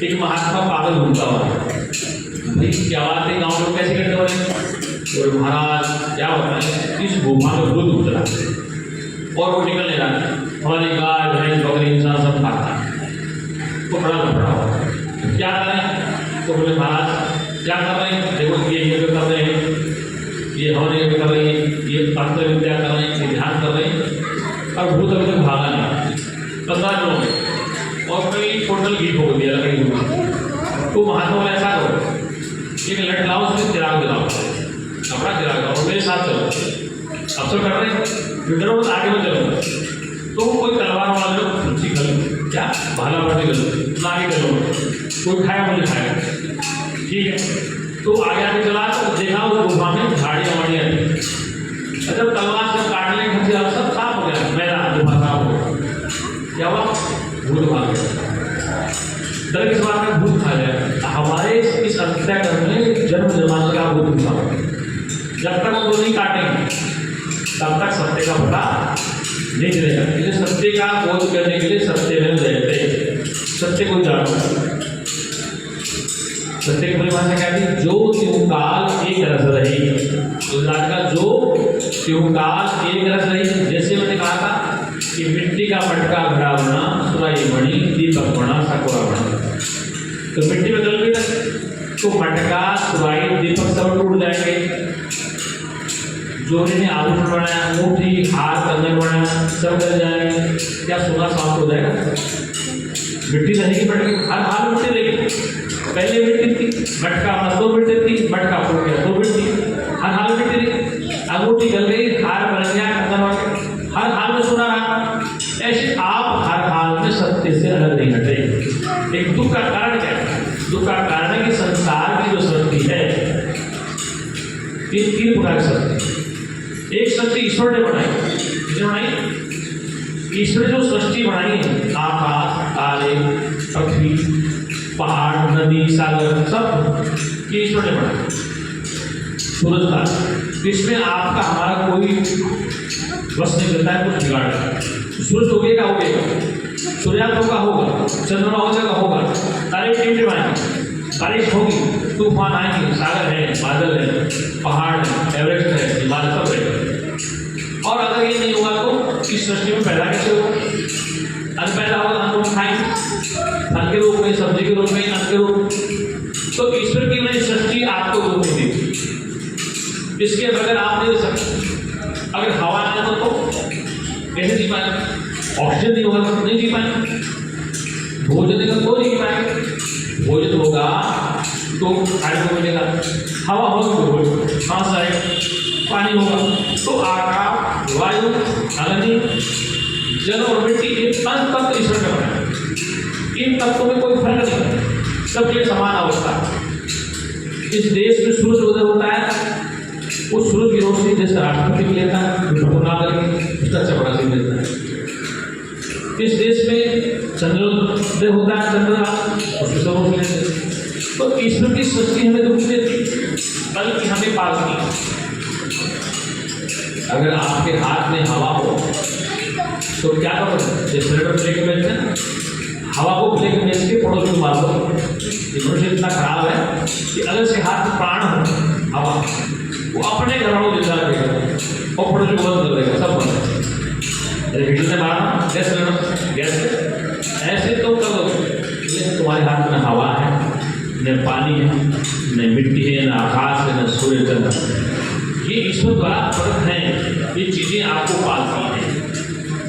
एक महात्मा पागल घूमता हुआ, भाई क्या बात है, गाँव लोग कैसे करते हो रहे, और महाराज क्या होता है, इस गुफा में भूत उतरा और वो निकल नहीं रहा, हमारी गाय भैंस बकरी इंसान सब खाता है, तो बड़ा लफड़ा हुआ, क्या करें। तो बोले महाराज क्या कर रहे हैं, देखो ये यज्ञ कर रहे हैं, ये हवन यज्ञ कर रहे हैं, ये तंत्र विद्या कर रहे हैं, ये ध्यान कर रहे हैं, और भूत अभी तक भागा नहीं 15 दिनों में, और कई टोटल घी ठोक दिया लकड़ी को। तो महात्मा ऐसा करो, एक लट लाओ, उसमें चिराग दिलाओ, कपड़ा चिराग लाओ, मेरे साथ चलो, अफसर कर रहे हैं, डरो मत, आगे में चलो। तो कोई तलवार वाले लोग तुलसी कर लो, क्या भाला बाटी कर लो, ना आगे कर लो, कोई खाया मुझे खाया, ठीक है। तो आगे आगे चला तो देखा उस गुफा में झाड़ियाँ वाड़ियाँ थी, जब तलवार से काटने के बाद सब साफ हो गया, मैदान गुफा साफ हो गया, क्या हुआ, भूत भाग गया। डर किस बात में, भूत खा जाए। हमारे इस अंतःकरण में जन्म जन्मांतर का भूत था, जब तक वो नहीं काटेंगे तब तक सत्य का पता नहीं चलेगा। इसलिए सत्य का बोध करने के लिए सत्य में रहते, सत्य को जानो। सत्य की परिभाषा क्या थी, जो त्योकाल एक रस रही, गुजरात का जो त्योकाल एक रस रही। जैसे मैंने कहा था कि मिट्टी का मटका घड़ा बना, सुराई बनी, दीपक बना, सकोरा बना, तो मिट्टी में गल गई तो मटका, सुराई, दीपक सब टूट जाएंगे। जोड़े ने आभूषण बनाया, अंगूठी, हार, कंगन बनाया, सब कर जाएंगे, क्या सोना साफ हो जाएगा? मिट्टी रहेगी, पड़ेगी, हर हाल में मिट्टी रहेगी। पहले मिट्टी थी, मटका बना तो मिट्टी थी, मटका फूट गया तो मिट्टी, हर हाल में मिट्टी रही। अंगूठी गल गई, हार बन गया, कंगन बन गया, हर हाल में सोना रहा। ऐसे आप हर हाल में सत्य से अलग नहीं हटे। एक दुख का कारण क्या है? दुख का कारण है कि संसार की जो सृष्टि है, ये 3 प्रकार की सृष्टि। एक सृष्टि ईश्वर ने बनाई, किसने बनाई? ईश्वर ने जो सृष्टि बनाई है, आकाश, तारे, पृथ्वी, पहाड़, नदी, सागर, सब ये ईश्वर ने बनाया। सूरज का, इसमें आपका हमारा कोई वश नहीं करता है, कुछ बिगाड़ है। सूरज उगेगा उगेगा, सूर्यास्त होगा, चंद्रमा हो जाएगा होगा, तारे टिमटिमाएंगे, बारिश होगी, तूफान आएंगे, सागर है, बादल है, पहाड़ है, एवरेस्ट है, हिमालय सब है। और अगर ये नहीं होगा तो इस सृष्टि में पैदा कैसे होगा? अन्न पैदा होगा, अन्न हम खाएंगे, फल के रूप में, सब्जी के रूप में, अन्न के रूप में। तो ईश्वर की नई सृष्टि आपको रूप नहीं देगी, इसके बगैर आप नहीं दे सकते। अगर हवा नहीं हो तो कैसे जी पाएंगे? ऑक्सीजन नहीं होगा तो नहीं जी पाएंगे। भोजन देगा तो नहीं जी पाएंगे। भोजन होगा तो हाइड्रोजन मिलेगा, हवा होगा तो भोजन, सांस आएगा, पानी होगा तो आकाश, वायु, अग्नि, जल और मिट्टी, ये 5 तत्व ईश्वर ने बनाया। इन तत्वों में कोई फर्क नहीं, सबके समान अवस्था। इस देश में सूरज उदय होता है, उस सूरज की रोशनी जैसे राष्ट्रपति को लेता है, घटना करके उसका अच्छा बड़ा सिंह लेता है। इस देश में चंद्रोदय होता है, चंद्रमा उसको सब रोशनी लेते हैं। तो ईश्वर की सृष्टि हमें दुख देती, बल्कि हमें पालती। अगर आपके हाथ में हवा हो तो क्या करो? जैसे सिलेंडर लेके बैठते हैं, हवा को लेके बेच के पड़ोस में मार दो। मनुष्य इतना खराब है कि अगर से हाथ में प्राण हो हवा, वो अपने घरों में जिंदा रहेगा और पड़ोस में बंद कर देगा, सब बंद। हीटर से मारना, गैस सिलेंडर, गैस ऐसे तो कर दो, लेकिन तुम्हारे हाथ में हवा है, न पानी है, न मिट्टी है, न आकाश है, न सूर्य चंद्र। ये ईश्वर द्वारा प्रकट है, ये चीजें आपको पालती हैं।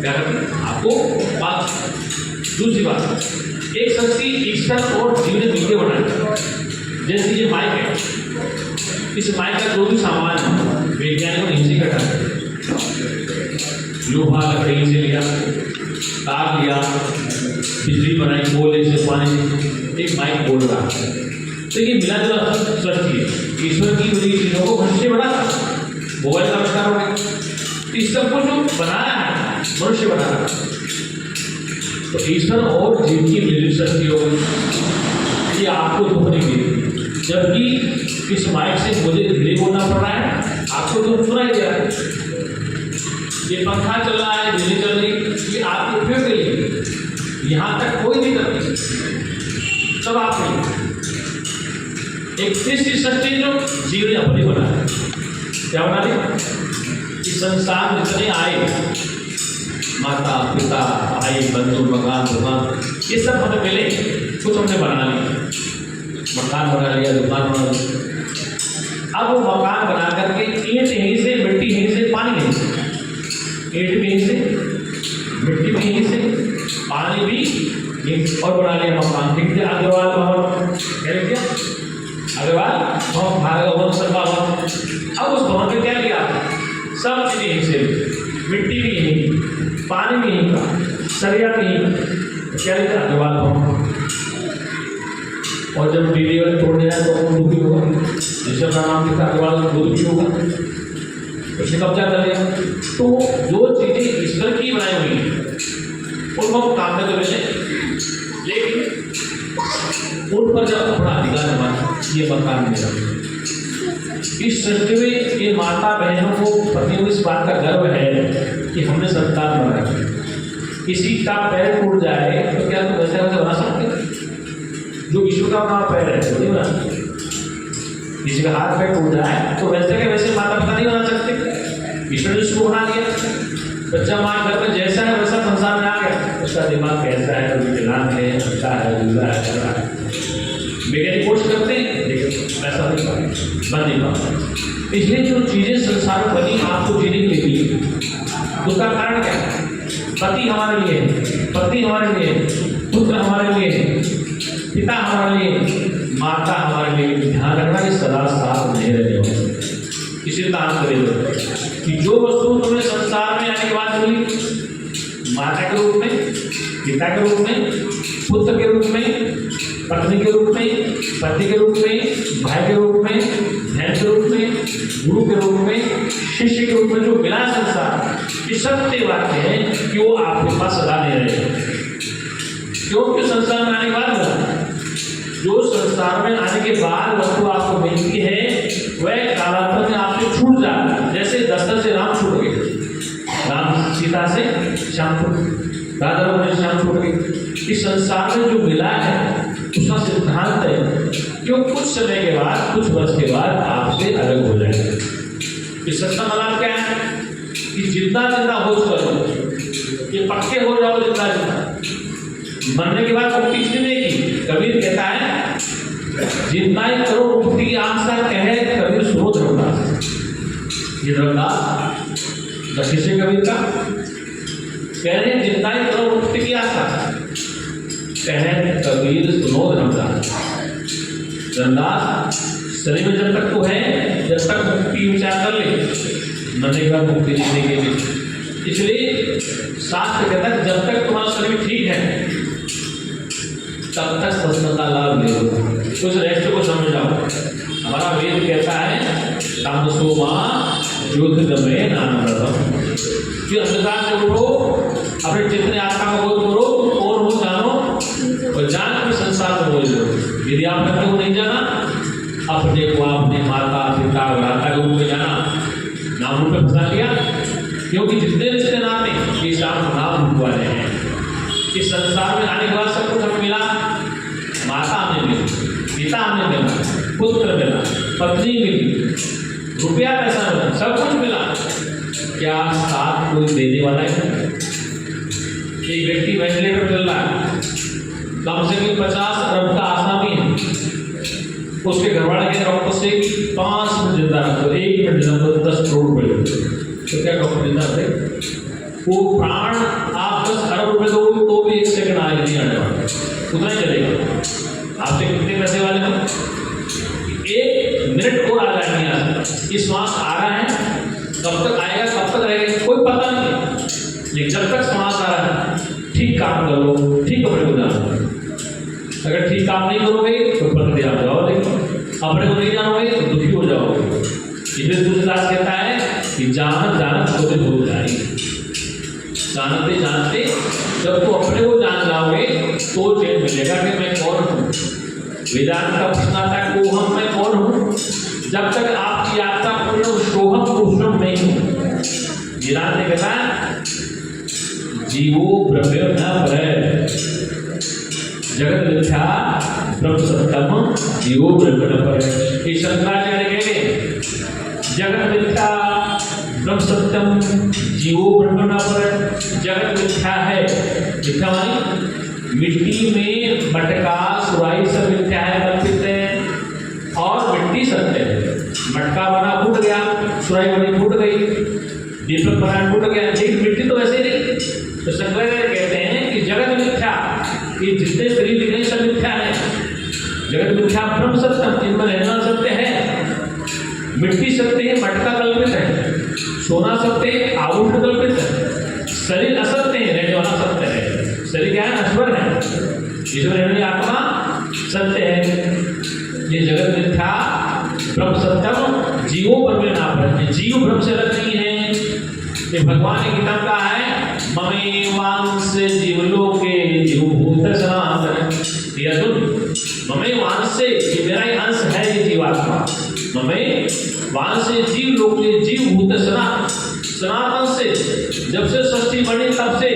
क्या करती है? आपको पालती। दूसरी बात, एक शक्ति ईश्वर और जीव ने मिलकर बनाई। जैसे ये माइक है, इस माइक का जो भी सामान है वैज्ञानिकों ने इसी कटा है। लोहा लकड़ी से लिया, तार लिया, बिजली बनाई, कोयले से, पानी से, एक माइक बोल रहा है। तो ये मिला जुला सृष्टि है। ईश्वर की बड़ी चीजों को मनुष्य बना, मोबाइल का आविष्कार हो गया, इस सब को जो बनाया है मनुष्य बना रहा है। तो ईश्वर और जीव की मिली सृष्टि हो गई, ये आपको दुख नहीं देती। जबकि इस माइक से मुझे धीरे बोलना पड़ रहा है, आपको दुख सुनाई दे रहा है। ये पंखा चल रहा है, बिजली चल रही, ये आपके उपयोग के लिए, यहाँ तक कोई नहीं करती, सब आपके लिए। एक तीसरी सृष्टि जो जीव ने अपनी बनाई, क्या बना ली? इस संसार में जितने आए, माता, पिता, भाई, बंधु, मकान, दुकान, ये सब हमें मिले, कुछ हमने बना लिया, मकान बना लिया, दुकान बना लिया। अब वो मकान बना करके ईंट यहीं से, मिट्टी यहीं से, पानी यहीं से, ईंट भी यहीं से, मिट्टी भी यहीं से, पानी भी यहीं से, और बना लिया मकान। ठीक है, अग्रवाल भवन, क्या लिख दिया? अग्रवाल भवन, भार्गव शर्मा भवन। अब उस भवन में क्या लिया? सब चीजें यहीं से, मिट्टी भी यहीं, पानी भी यहीं का, सरिया भी यहीं, क्या लिखा? अग्रवाल भवन। और जब डीडी वाले तोड़ने जाए तो वो दुखी होगा, जिसका नाम लिखा अग्रवाल दुखी होगा, उसने कब्जा कर लिया। तो जो चीजें ईश्वर की बनाई हुई हैं उनको काम में तो मिले, लेकिन उन पर जब अपना अधिकार जमा, ये मकान मेरा। इस सृष्टि में ये माता बहनों को पति इस बात का गर्व है कि हमने संतान बनाया। किसी का पैर टूट जाए तो क्या तुम वैसे वैसे बना सकते? जो ईश्वर का अपना पैर है वो नहीं बना सकते। किसी का हाथ पैर टूट जाए तो वैसे के वैसे माता पिता नहीं बना सकते, ईश्वर ने उसको बना दिया। बच्चा माँ घर में जैसा है वैसा संसार में आ गया, उसका दिमाग कैसा है, कभी विकलांग है, अच्छा है, दूसरा है, वैज्ञानिक कोर्स करते हैं, लेकिन वैसा नहीं बन नहीं पाता। इसलिए जो चीजें संसार में बनी आपको जीने के लिए, उसका कारण क्या है? पति हमारे लिए है, पत्नी हमारे लिए है, पुत्र हमारे लिए है, पिता हमारे लिए, माता हमारे लिए। ध्यान रखना कि सदा साथ नहीं रहने वाले। इसी तरह करें कि जो वस्तु तुम्हें संसार में आने के बाद मिली, माता के रूप में, पिता के रूप में, पुत्र के रूप में, पत्नी के रूप में, पति के रूप में, भाई के रूप में, बहन के रूप में, गुरु के रूप में, शिष्य के रूप में जो मिला संसार, ये सत्य वाक्य है कि वो आपके पास सदा नहीं रहेगा। क्योंकि संसार में आने के बाद मिला, जो संसार में आने के बाद वस्तु आपको मिलती है वह कालांतर में आपसे छूट जाता है। जैसे दशरथ से राम छूट गए, राम सीता से श्याम छूट गए, राधा रमन से श्याम छूट गए। इस संसार में जो मिला है उसका सिद्धांत है कि कुछ समय के बाद, कुछ वर्ष के बाद आपसे अलग हो जाएगा। इस सत्ता मतलब क्या है कि जितना जितना होश करो, ये पक्के हो जाओ जितना जितना, मरने के बाद मुक्ति किसी ने की। कबीर कहता है जितना ही करो मुक्ति की आशा, कहे कबीर सुनो धर्मदास। ये धर्मदास लक्ष्य से कबीर का कह रहे जितना ही करो मुक्ति की आशा, कहे कबीर सुनो धर्मदास। धर्मदास शरीर में जब तक तो है, जब तक मुक्ति विचार कर ले, मरने के बाद मुक्ति नहीं देंगे। इसलिए शास्त्र कहता है जब तक तुम्हारा शरीर ठीक है तब तक सत्संग का लाभ ले लो। उस रेस्ट को समझाओ। हमारा वेद कहता है तामसोमा ज्योतिर्गमय नानमृतम, कि अंधकार से उठो, अपने चित्त आत्मा को बोध करो और वो जानो, और जान के संसार में बोल दो। यदि आप अपने को नहीं जाना, अपने को आपने माता पिता भ्राता के रूप में जाना, नाम रूप में फंसा लिया। क्योंकि जितने रिश्ते नाते ये शाम नाम रूप वाले हैं। इस संसार में आने के बाद सब कुछ हमें मिला, माता हमें मिली, पिता हमें मिला, पुत्र मिला, पत्नी मिली, रुपया पैसा मिला, सब कुछ मिला। क्या साथ कोई देने वाला है? एक व्यक्ति वेंटिलेटर चल रहा है, कम से कम 50 अरब का आसामी है, उसके घरवाले के डॉक्टर से 5 मिनट जिंदा रखो, 1 मिनट जिंदा रखो, 10 करोड़ रुपये, तो क्या डॉक्टर जिंदा रहे? वो प्राण आप 10 अरब रुपये दो तो भी 1 सेकंड आगे नहीं आने वाला, उतना ही चलेगा। आपसे कितने पैसे वाले हो? 1 मिनट और आ जाएंगे यहाँ से। ये श्वास आ रहा है, कब तक आएगा, कब तक रहेगा, कोई पता नहीं। लेकिन जब तक श्वास आ रहा है, ठीक काम करो, ठीक कपड़े को डालो। अगर ठीक काम नहीं करोगे तो प्रतिक्रिया आप जाओगे, अपने को नहीं जानोगे तो दुखी हो जाओगे। इसलिए तुलसीदास कहता है कि जानत जानत तो भूल जाएगी। जानते जानते जब तो अपने को जान जाओगे तो चैन मिलेगा कि मैं कौन हूँ। वेदांत का प्रश्न आता है कोहम, मैं कौन हूँ। जब तक आपकी यात्रा पूर्ण सोहम पुरुषम नहीं हूँ। वेदांत ने कहा जीवो ब्रह्म न पर, जगत मिथ्या ब्रह्म सत्यम, जीवो ब्रह्म न पर। शंकराचार्य कहते जगत मिथ्या ब्रह्म सत्यम, जीवो ब्रह्म न पर। जगत मिथ्या है, मिथ्या मानी मिट्टी में मटका सुराई सब मिथ्या है, कल्पित है, और मिट्टी सत्य है। मटका बना फूट गया, सुराई बनी फूट गई, दीपक बना फूट गया, लेकिन मिट्टी तो वैसे ही नहीं। तो शंकराचार्य कहते हैं कि जगत मिथ्या, ये जितने शरीर दिख रहे सब मिथ्या है। जगत मिथ्या ब्रह्म सत्यम, इनमें रहना सत्य है। मिट्टी सत्य है, मटका कल्पित है, सोना सत्य है, आभूषण कल्पित है, शरीर असत्य है, रहने वाला सत्य है। शरीर क्या है? नश्वर है, इसमें रहने आत्मा सत्य है। ये जगत मिथ्या ब्रह्म सत्यम, जीवो ब्रह्म नाम है। जीव ब्रह्म से अलग नहीं है। ये भगवान ने गीता कहा है ममेवांश जीवलोके जीवभूत सनातन। ये सुन, ममेवांश से, ये मेरा ही अंश है, ये जीवात्मा। ममेवांश से जीवलोके जीवभूत सनातन से, जब से सृष्टि बनी तब से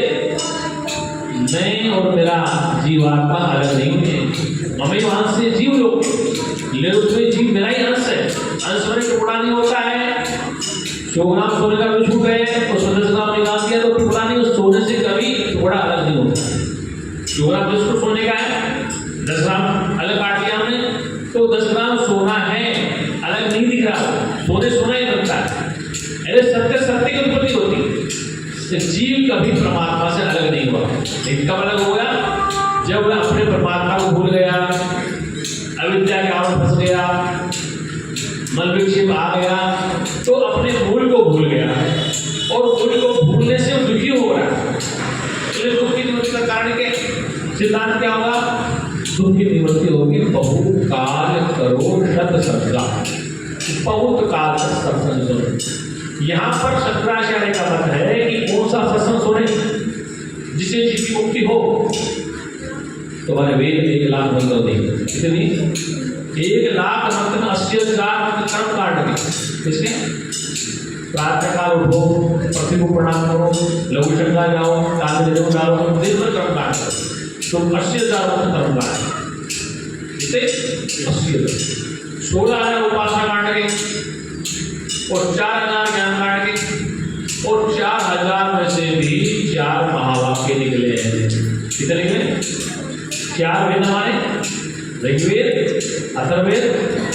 मैं और मेरा जीवात्मा अलग नहीं है। ममेवांश से जीवलोक, ले उसमें जीव मेरा ही अंश है। अंश में टुकड़ा नहीं होता है। 100 ग्राम सोने का भी छूट है तो 10 ग्राम निकाल दिया तो टुकड़ा नहीं, उस सोने से कभी टुकड़ा अलग नहीं होता। 100 ग्राम बिस्कुट सोने का है, 10 ग्राम अलग काट दिया हमने तो 10 ग्राम सोना है, सोने सोना ही बनता है। अरे सत्य सत्य की उत्पत्ति होती है। जीव कभी परमात्मा से अलग नहीं हुआ। लेकिन कब अलग हो गया? जब वह अपने परमात्मा को भूल गया, अविद्या के आवरण फंस गया, मन विक्षेप आ गया, तो अपने मूल को भूल गया और मूल को भूलने से वो दुखी हो रहा है। इसलिए दुख की निवृत्ति का कारण क्या? सिद्धांत क्या होगा? दुख की निवृत्ति होगी बहुत काल करो शत सत्ता, बहुत काल तक सत्संग सुनो। यहाँ पर शंकराचार्य का मत है कि कौन सा सत्संग सुने जिसे जिसकी मुक्ति हो। तुम्हारे वेद 1 लाख मंत्र देंगे, कितनी? 1 लाख मंत्र में 80,000 कर्म कांड के। किसके? प्रातः काल उठो, पृथ्वी को प्रणाम करो, लघु शंका जाओ, काल में जरूर डालो, दिन भर कर्म कांड करो, तो 80,000 कर्म कांड, इसे 80,000। 16,000 उपासना कांड के और 4,000 ज्ञान कांड के और 4,000 में से भी 4 महावाक्य निकले हैं। कितने निकले? 4 वेद हमारे ऋग्वेद, अथर्ववेद,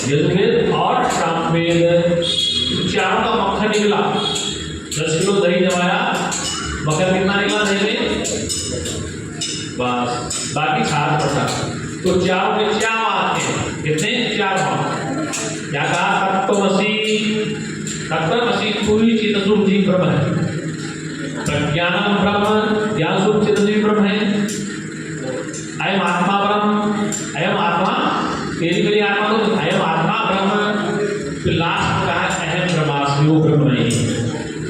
यजुर्वेद और सामवेद। 4 का मक्खन निकला। 10 किलो दही जमाया, मक्खन कितना निकला दही में? बस, बाकी छाछ पड़ता। तो 4 में 4 आते हैं। कितने? 4 भाव। क्या कहा? तत्वमसि पूरी चित्तस्वरूप जी ब्रह्म है। प्रज्ञानम ब्रह्म, ज्ञान स्वरूप चित्तस्वरूप ब्रह्म है। अयम आत्मा ब्रह्म, अयम आत्मा, तेरी मेरी आत्मा तो अयम आत्मा ब्रह्म। फिर लास्ट कहा अहम ब्रह्मास्मि, वो ब्रह्म नहीं।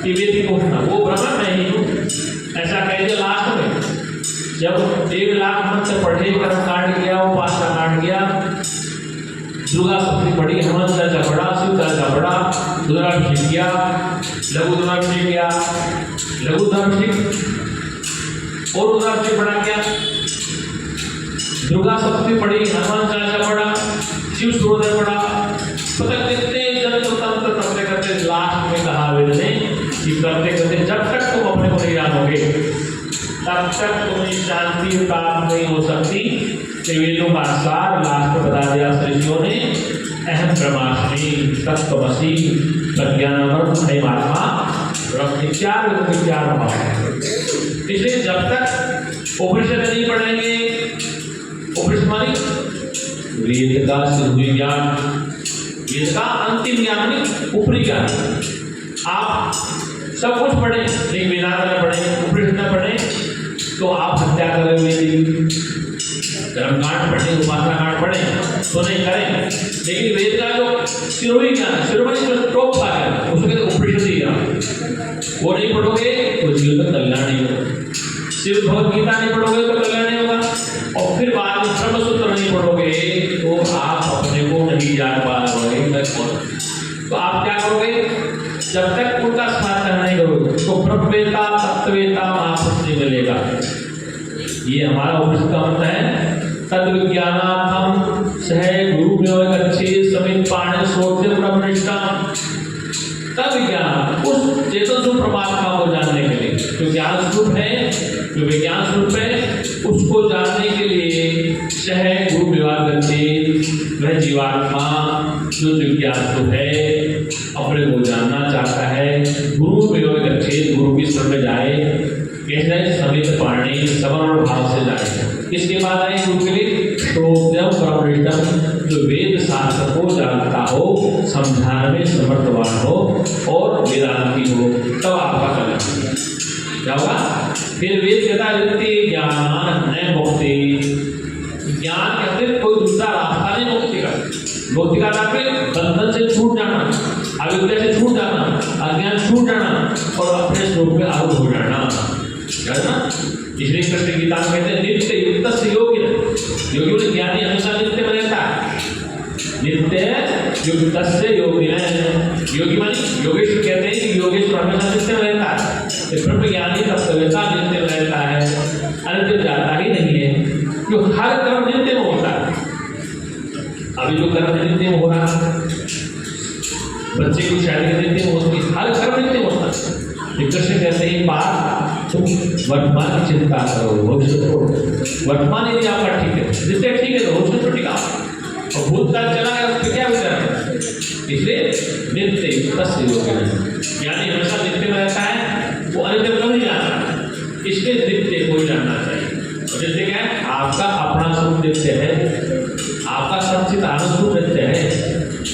ये वेद की घोषणा, वो ब्रह्म नहीं हूँ, ऐसा कह दिया लास्ट में। जब 1 लाख मंत्र पढ़े, कर्म कांड किया, उपासना कांड किया, दुर्गा सप्तमी पढ़ी, हनुमान चालीसा पढ़ा, शिव चालीसा पढ़ा, रुद्राभिषेक किया, लघु रुद्राभिषेक किया, लघु रुद्राभिषेक और रुद्राभिषेक पढ़ा किया, दुर्गा सप्तमी पढ़ी, हनुमान चालीसा पढ़ा, शिव सूर्योदय पढ़ा, पता कितने जन्म तंत्र करते करते लास्ट में कहा वेद ने कि करते करते जब तक तुम अपने को नहीं जानोगे तब तक तुम्हें शांति प्राप्त नहीं हो सकती। वेदों का सार लास्ट में बता दिया ऋषियों ने। अहम ब्रह्मास्मि, तत्वमसि, प्रज्ञानम, अयम आत्मा ब्रह्म। 4 वेदों के 4 भाव हैं। इसलिए जब तक उपनिषद नहीं पढ़ेंगे, उपनिषद मानी वेद का सिद्ध ज्ञान, वेद का अंतिम ज्ञान नहीं ऊपरी ज्ञान। आप सब कुछ पढ़े लेकिन वेदांत न पढ़े, उपनिषद न पढ़े तो आप हत्या करेंगे। कर्मकांड पढ़े, उपासना कांड पढ़े तो नहीं करें, लेकिन वेद का जो शिरोमणि ज्ञान, शिरोमणि जो टॉप का ज्ञान, उसको कहते हैं उपनिषद ज्ञान, वो नहीं पढ़ोगे तो जीवन में कल्याण नहीं होगा। शिव भगवद गीता नहीं पढ़ोगे तो कल्याण नहीं होगा। और फिर बाद में ब्रह्मसूत्र नहीं पढ़ोगे तो आप अपने को नहीं जान पाओगे। तो आप क्या करोगे? जब तक उनका स्मरण नहीं करोगे तो ब्रह्मवेता तत्ववेता महापुरुष नहीं मिलेगा। ये हमारा उपनिषद का मत है। तद विज्ञानार्थम सह गुरु में अच्छे समित पाणे सोते ब्रह्मनिष्ठा। तद विज्ञान उस चेतन स्वरूप परमात्मा को जानने के लिए, जो ज्ञान स्वरूप है, जो विज्ञान स्वरूप है, उसको जानने के लिए सह गुरु विवाह करते, वह जीवात्मा जो जिज्ञासु है, अपने को जानना चाहता है, गुरु विवाह करते, गुरु की शरण में जाए, कैसे समित पाणी समर्पण भाव से जाए। इसके बाद आए गुरु के लिए श्रोत्रम परमनिष्ठम, जो वेद शास्त्र को जानता हो, समझाने में समर्थवान हो और वेदांती हो, तब आपका कल्याण क्या होगा। फिर वेद कहता है ज्ञान न मुक्ति, ज्ञान के अतिरिक्त कोई दूसरा रास्ता नहीं मुक्ति का। मुक्ति का तात्पर्य बंधन से छूट जाना, अविद्या से छूट जाना, अज्ञान छूट जाना और अपने स्वरूप में आरूढ़ हो जाना, है ना। इसलिए कृष्ण गीता में कहते हैं नित्य युक्त से योगी, योगी बोले ज्ञानी हमेशा नित्य में रहता है। नित्य युक्त से योगी है, योगी मानी योगेश्वर कहते हैं कि योगेश्वर हमेशा नित्य में रहता है। ब्रह्म ज्ञानी तत्ववेता नित्य में रहता है, अनित्य जाता ही नहीं है, जो हर कर्म नित्य में होता है। अभी जो कर्म नित्य में हो रहा है, बच्चे की शादी नित्य में होती है, हर कर्म नित्य में होता है। कृष्ण कहते हैं बात तुम वर्तमान की चिंता करो, भविष्य को। वर्तमान यदि आपका ठीक है, जिससे ठीक है तो भविष्य तो ठीक है, और भूतकाल चला गया उसके क्या विचार है। इसलिए नित्य युक्तस्य योगिनः, यानी हमेशा नित्य में रहता है, वो अनित्य को नहीं जानता, इसलिए नित्य को ही जानना चाहिए। और नित्य क्या है? आपका अपना स्वरूप नित्य है, आपका सच्चित आनंद स्वरूप नित्य है,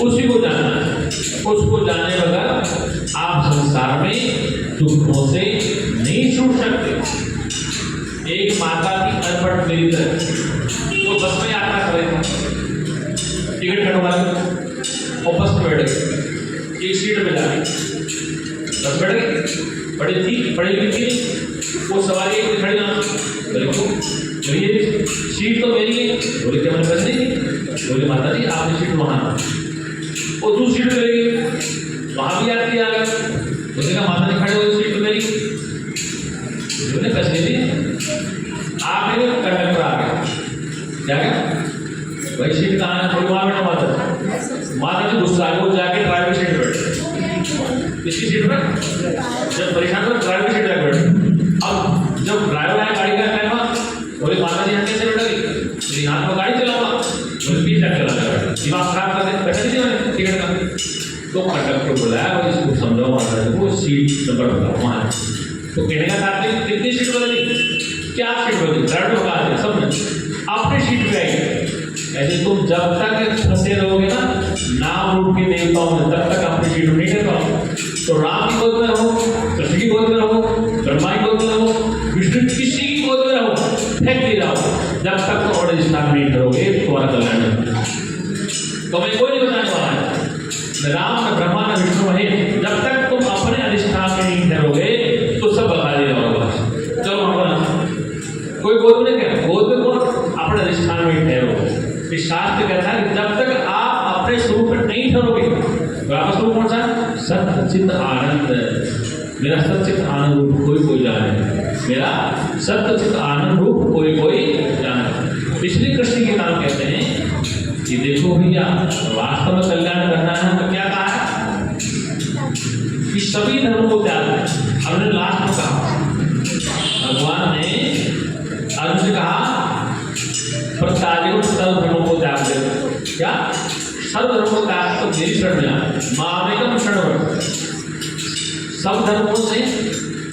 उसी को जानना है। उसको जानने बगैर आप संसार में दुखों से नहीं छूट सकते। एक माता की अनपढ़ मेरी तरह वो बस में यात्रा करे, टिकट कटवा ली और बस में बैठ गई, एक सीट में जा रही, बस बैठ गई, पढ़ी थी पढ़ी लिखी थी, वो सवारी एक खड़ी ना बिल्कुल चलिए सीट तो मेरी है, बोले क्या मैंने पैसे नहीं, बोले माता जी आपने सीट वहाँ, वो दूसरी सीट मिलेगी, वहाँ भी आती आ गए, बोले का माता जी खड़े हो सीट तो मेरी, बोले पैसे नहीं दिए, आप मेरे कंडक्टर आ गए, क्या गया भाई सीट कहाँ है, थोड़ी वहाँ बैठा माता जी गुस्सा आ गया, वो जाके ड्राइवर सीट बैठे, किसी सीट पर जब परेशान हो ड्राइवर सीट जाके बैठे। अब जब ड्राइवर आया गाड़ी का टाइम, बोले माता जी यहाँ कैसे बैठ गई, यहाँ तो गाड़ी चलाऊंगा, बोले पीछे चला गया, दिमाग खराब कर दे, पैसे नहीं दिए टिकट का। तो कंडक्टर बुलाया और इसको समझाओ माता जी को सीट नंबर बताओ वहाँ। तो कहने का तात्पर्य कितनी सीट बदली, क्या सीट बदली, ड्राइवर बता दे सब ने अपनी सीट पे आई। ऐसे तुम जब तक फंसे रहोगे ना नाम रूप के देवताओं में, तब तक अपनी सीट नहीं कर पाओ। तो राम की गोद में रहो, कृष्ण की गोद में रहो, ब्रह्मा की गोद में रहो, विष्णु किसी की गोद में रहो, फेंक दे जाओ, जब तक तुम और स्थान नहीं करोगे तुम्हारा कल्याण नहीं। तो मैं कोई नहीं बताने वाला है, न राम न ब्रह्मा न विष्णु महेश, जब तक तुम अपने अधिष्ठान में नहीं ठहरोगे तो सब बता दे जाओगे। चलो अपना कोई गोद में क्या, गोद में कौन, अपने अधिष्ठान में ठहरो। शास्त्र कहता है कि जब तक आप अपने स्वरूप में नहीं ठहरोगे, तो आपका स्वरूप कौन सा, सच्चित आनंद। मेरा सच्चित आनंद रूप कोई जाने, मेरा सच्चित आनंद रूप कोई जाने। इसलिए कृष्ण के नाम कहते हैं कि देखो भैया वास्तव में कल्याण करना है तो क्या कहा है कि सभी धर्मों को त्याग है। हमने लास्ट में कहा, भगवान ने अर्जुन से कहा सर्व धर्मों को त्याग दे, क्या सर्व धर्मों को त्याग तो मेरी शरण में मामेकम शरण। सब धर्मों से,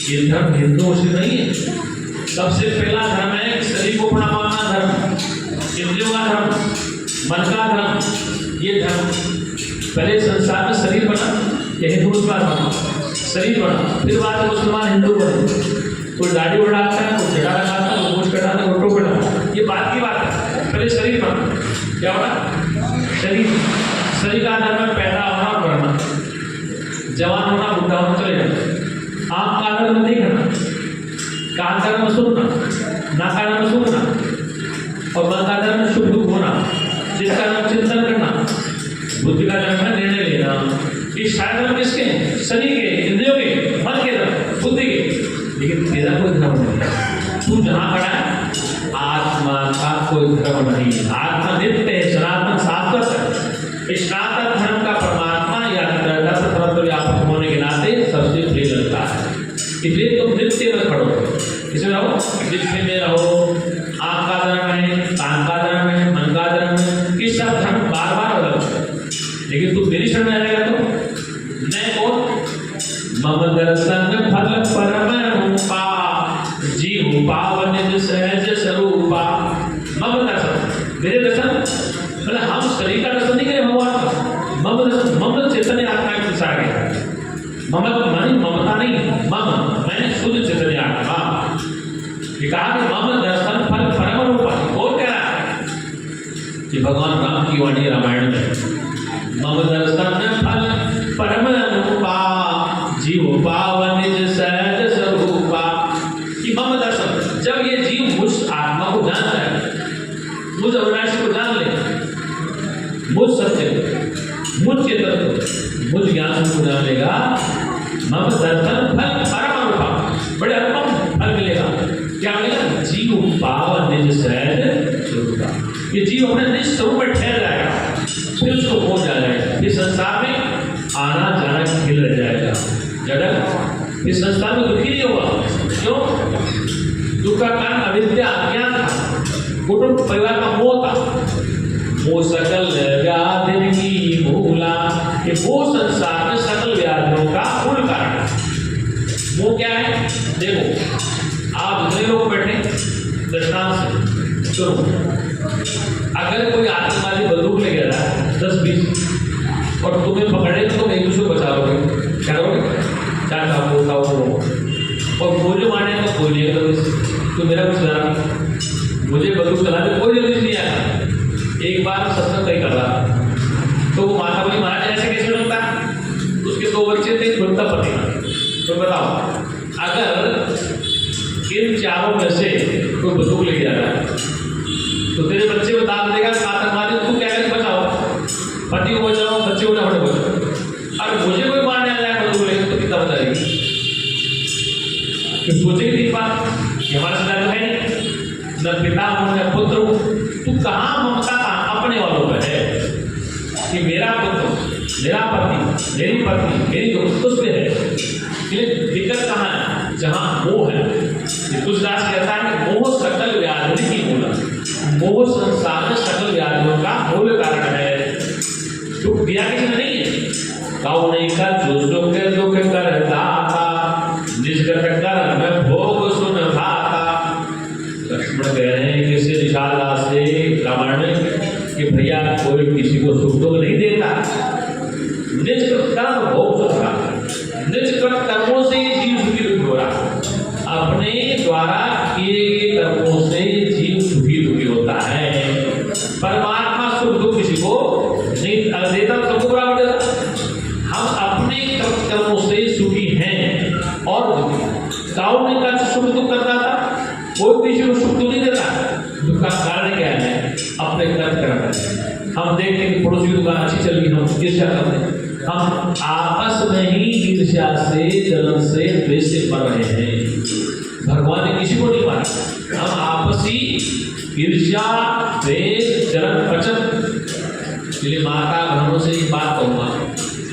ये धर्म हिंदुओं से नहीं है, सबसे पहला धर्म है शरीर को अपना मानना धर्म, इंद्रियों का धर्म, मन का धर्म। ये धर्म पहले संसार में शरीर बना, ये हिंदू मुसलमान बना, शरीर बना, फिर बाद में मुसलमान हिंदू बने। कोई दाढ़ी बढ़ाता है, कोई जड़ा लगाता है, कोई मूछ कटाता है, कोई टोपी लगाता है, ये बात की बात है। पहले शरीर बना, क्या बना शरीर, शरीर का धर्म है पैदा होना और बढ़ना, जवान होना, बुढ़ा होना, चले जाना। आँख का धर्म नहीं करना, कान का धर्म सुनना, नाक का धर्म सुनना, और मन का धर्म सुख दुख होना, जिसका धर्म चिंतन करना, बुद्धि का धर्म है निर्णय लेना। इस सारे धर्म किसके हैं, शरीर के, इंद्रियों के, मन के धर्म, बुद्धि के। लेकिन तेरा कोई धर्म नहीं है, तू जहाँ खड़ा है आत्मा का कोई धर्म नहीं है। आत्मा नित्य है, सनातन शाश्वत है। इस सनातन धर्म का परमात्मा या सर्वत्र व्यापक होने के नाते सबसे प्रिय लगता है। इसलिए तुम नित्य में खड़ो, इसमें रहो, नित्य में रहो। आँख का धर्म है, कान का धर्म है, मन का धर्म है, ये सब धर्म बार बार बदल, लेकिन तू मेरी शरण में रहेगा तो मैं कौन, मम दर्शन फल परम रूपा, जीव पावन सहज स्वरूपा। मम दर्शन, मेरे दर्शन, मतलब हम शरीर का दर्शन नहीं करें भगवान का, मम दर्शन, मम चैतन्य आत्मा के दिशा गया, मम मानी ममता नहीं, मम मैंने शुद्ध चैतन्य आत्मा। ये कहा कि मम दर्शन फल परम रूपा, और कह रहा है कि भगवान राम की वाणी रामायण में, मम दर्शन फल परम रूपा, जीव पावन सहज स्वरूपा। कि मम दर्शन, जब ये जीव मुझ आत्मा को जान जाए, मुझ अविनाशी को जान ले, मुझ सत्य को, मुझ चेतन को, मुझ ज्ञान को जान लेगा, मम दर्शन फल परम रूपा, बड़े अनुपम फल मिलेगा। क्या मिलेगा, जीव पावन निज सहज स्वरूपा। ये जीव अपने निज स्वरूप में ठहर जाएगा, फिर उसको हो जाएगा, इस संसार में आना जाना खेल रह जाएगा। जगत इस संसार में दुखी नहीं होगा, क्यों, दुख का कारण अविद्या, अज्ञान था, कुटुंब परिवार का मोह था। मोह सकल व्याधि की मूला, वो संसार में सकल व्याधियों का मूल कारण है। वो क्या है? देखो, आप जितने लोग बैठे दृष्टांत से सुनो, अगर कोई आतंकवादी बंदूक ले गया है 10-20 और तुम्हें पकड़े तो तुम एक दूसरे को बचाओगे, क्या करोगे? क्या काम होता हो, और गोली मारने का कोई नहीं है, तो मेरा कुछ नहीं, मुझे बंदूक चलाने कोई जल्दी नहीं आया। एक बार सत्संग तय कर रहा तो वो माता बोली महाराज ऐसे कैसे लगता है? उसके 2 बच्चे थे, खुद का पति। तो बताओ, अगर इन चारों में से कोई बंदूक लेके जा रहा है तो तेरे बच्चे को दाद देगा आतंकवादी, तू क्या करें? बचाओ, पति को बचाओ, बच्चे को ना बचाओ। अगर मुझे कोई मारने आ जाए बंदूक लेकर तो कितना बचाएगी? तो सोचेगी एक बात, हमारे साथ है न पिता हूं न पुत्र हूं, तू कहाँ ममता अपने वालों पर है कि मेरा पुत्र, मेरा पति, मेरी पत्नी, मेरी दोस्त उस पे है। दिक्कत कहाँ है? जहाँ मोह है। तुलसीदास कहता है कि मोह सकल व्याधि की मूल, मोह संसार में सकल व्याधियों का मूल कारण है। दुख दिया किसी ने नहीं है, गाँव नहीं का जो दुख करता निष्गत कर में भोग सुन भाता। लक्ष्मण कह रहे हैं किसी निशाला से रामायण में कि भैया कोई किसी को सुख दुख नहीं देता, निष्कृत कर्म भोग सुख भाता। निष्कृत कर्मों से जीव सुखी हो रहा, अपने द्वारा किए गए कर्मों से जीव सुखी दुखी होता है। परमात्मा सुख दुख किसी को नहीं देता, सबको बराबर देता। हम अपने कर्मों से सुखी हैं और गाँव में का सुख दुख करता था, कोई किसी को सुख दुख नहीं देता। दुख का कारण क्या है? अपने कर्म करना है। हम देखते हैं कि पड़ोसी की दुकान अच्छी चल रही, हम ईर्ष्या करते हैं, हम आपस में ही ईर्ष्या से, जलन से, द्वेष से मर रहे हैं। भगवान ने किसी को नहीं मारा, हम आपसी ईर्ष्या, द्वेष, जलन, पचन। इसलिए माता बहनों से एक बात कहूँगा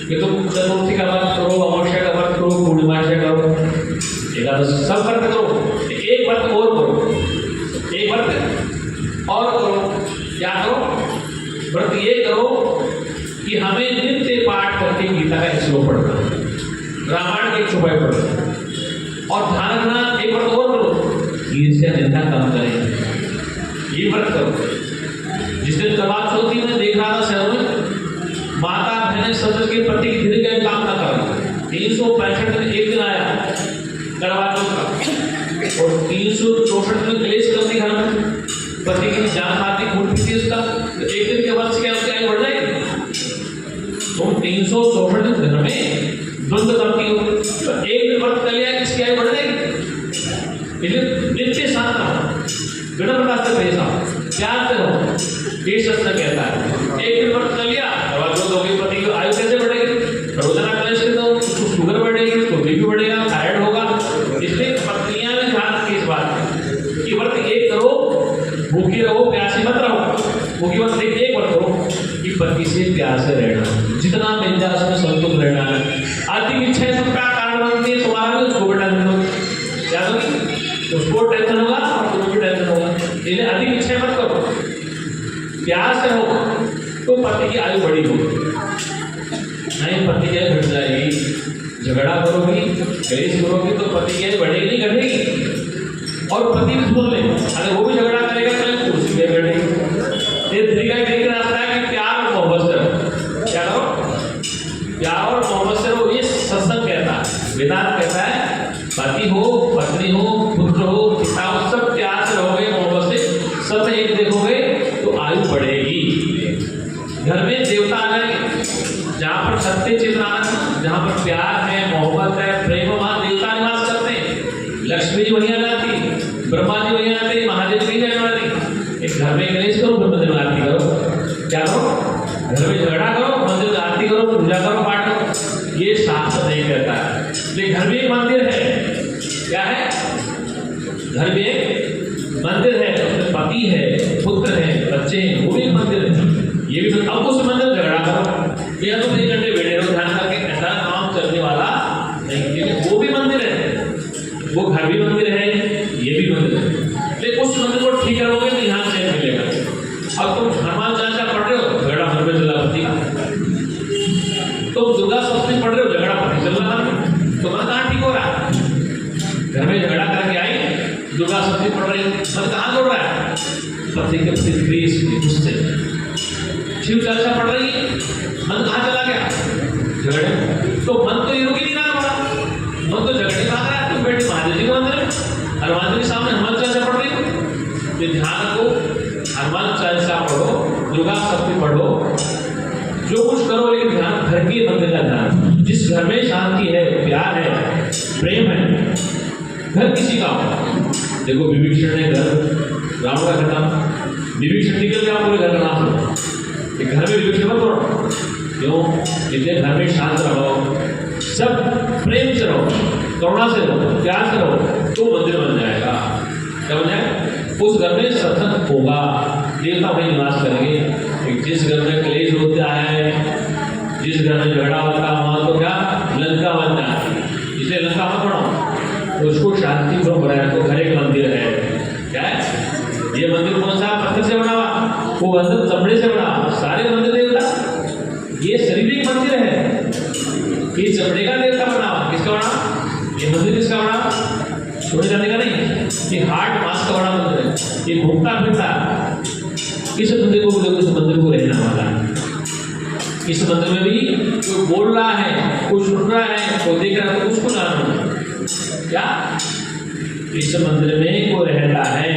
कि तुम चतुर्थी का व्रत करो, अमावस्या का व्रत करो, पूर्णिमाशा करो, एकादशी सब व्रत करो, एक व्रत और करो, एक व्रत और करो। क्या करो? व्रत ये करो कि हमें नित्य पाठ करके गीता का एक श्लोक पढ़ना, रामायण के 1 चौपाई पढ़ना, और ध्यान रखना एक व्रत और करो, ईर्ष्या निंदा कम करें। ये व्रत करो। जिस दिन करवा चौथी में देख रहा था शहर में माता बहने सदस्य के प्रति धीरे गए काम ना करें। 365 दिन एक दिन आया करवा चौथ का, और 364 में क्लेश कर दी घर में, पति की जान खाती खून पीती उसका, तो एक दिन के वर्ष क्या उसकी आयु बढ़ जाएगी? तुम 364 दिन घर में द्वंद्व करती हो, तो एक दिन व्रत कर लिया किसकी आयु बढ़ जाएगी? इसलिए नित्य शांत रहो, विनम्रता से पेश आओ, प्यार से रहो। ये शास्त्र कहता है एक दिन व्रत कर लिया करवा चौथ हो गई, पति की आयु कैसे बढ़ेगी? रोजाना कलेश के दो, शुगर बढ़ेगी, तो बीपी बढ़ेगा, थायराइड होगा। इसलिए पत्नियां भी ध्यान रखी इस बात कि व्रत एक करो, भूखी रहो, प्यासी मत रहो। भूखी मत देखिए, एक व्रत करो कि पति से प्यार से रहना, जितना मिल जाए उसमें संतुष्ट रहना है। अधिक इच्छा सुख का कारण बनती है तुम्हारा, भी उसको भी टेंशन होगी, क्या होगी? उसको टेंशन होगा और तुम्हें भी टेंशन होगा। इसलिए अधिक इच्छा मत करो, प्यार से हो तो पति की आयु बड़ी होगी। नहीं पति की आयु घट जाएगी, झगड़ा करोगी, क्लेश करोगी तो पति की आयु बढ़ेगी नहीं घटेगी। और पति भी सुन ले, अगर वो भी झगड़ा करेगा तो उसकी भी घटेगी। ये तरीका एक रास्ता है कि प्यार और मोहब्बत से रहो। क्या करो? प्यार और मोहब्बत से रहो। ये सत्संग कहता है, वेदांत कहता है पति हो, पत्नी हो, पुत्र हो, पिता हो, सब प्यार से रहोगे, मोहब्बत से सब एक देखोगे तो आयु बढ़ेगी। घर में देवता आ जाएंगे, जहाँ पर सत्य चेतना, जहाँ पर प्यार है, मोहब्बत है, प्रेम, वहाँ देवता निवास करते हैं। लक्ष्मी जी वहीं आ जाती, ब्रह्मा जी वहीं आते, महादेव वहीं रहने वाली। एक घर में गणेश करो, फिर मंदिर में आरती करो। क्या करो? घर में झगड़ा करो, मंदिर में आरती करो, पूजा करो, पाठ करो। ये शास्त्र नहीं कहता है। लेकिन घर में एक मंदिर है, क्या है? घर में एक मंदिर है, उसमें पति है, पुत्र है, बच्चे हैं, वो भी एक मंदिर है। ये भी अब उस मंदिर में झगड़ा करो या तुम 1 घंटे बैठे रहो ध्यान करके, ऐसा काम चलने वाला नहीं। वो भी मंदिर है, वो घर भी मंदिर है, ये भी मंदिर है। लेकिन उस मंदिर को ठीक करोगे तो यहाँ चैन मिलेगा। अब तुम हनुमान चालीसा पढ़ रहे हो, झगड़ा घर में चला पति, तो पढ़ रही, मन कहाँ दौड़ रहा है? पति के प्रति द्वेष के गुस्से। शिव चर्चा पढ़ रही है, मन कहाँ चला गया? झगड़े। तो मन तो ये रुक ही नहीं रहा हमारा, मन तो झगड़े भाग रहा है। तुम बैठे महादेव जी के मंदिर में, हनुमान जी के सामने हनुमान चालीसा पढ़ रही हो, तो ध्यान रखो, हनुमान चालीसा पढ़ो, दुर्गा सप्तशती पढ़ो, जो कुछ करो, लेकिन ध्यान घर के मंदिर का ध्यान। जिस घर में शांति है, प्यार है, प्रेम है, घर किसी का हो। देखो विभीषण ने घर, रावण का खत्म, विभीषण निकल गया पूरे घर का नाम। घर में विभीषण मत करो, क्यों? इसलिए घर में शांत रहो, सब प्रेम से रहो, करुणा से रहो, प्यार से रहो, तो मंदिर बन जाएगा। क्या बन जाएगा? उस घर में सतत होगा, देवता वहीं निवास करेंगे। जिस घर में क्लेश होता है, जिस घर में झगड़ा होता है, वहां तो क्या लंका बन जाए। इसलिए लंका मत बनाओ, उसको शांति को बनाया। तो घर एक मंदिर है, क्या है ये मंदिर? कौन सा? पत्थर से बना हुआ, वो मंदिर चमड़े से बना। सारे मंदिर देवता, ये शरीर एक मंदिर है, ये चमड़े का देवता बना। किसका बना? ये मंदिर किसका बना? छोड़े जाने का नहीं, ये हार्ट मास का बड़ा मंदिर है। ये घूमता फिरता इस मंदिर को, इस मंदिर को रहना वाला है। इस मंदिर में भी कोई बोल रहा है, कोई सुन रहा है, कोई देख रहा है, तो उसको जानना क्या? इस मंदिर में कोई रहता है,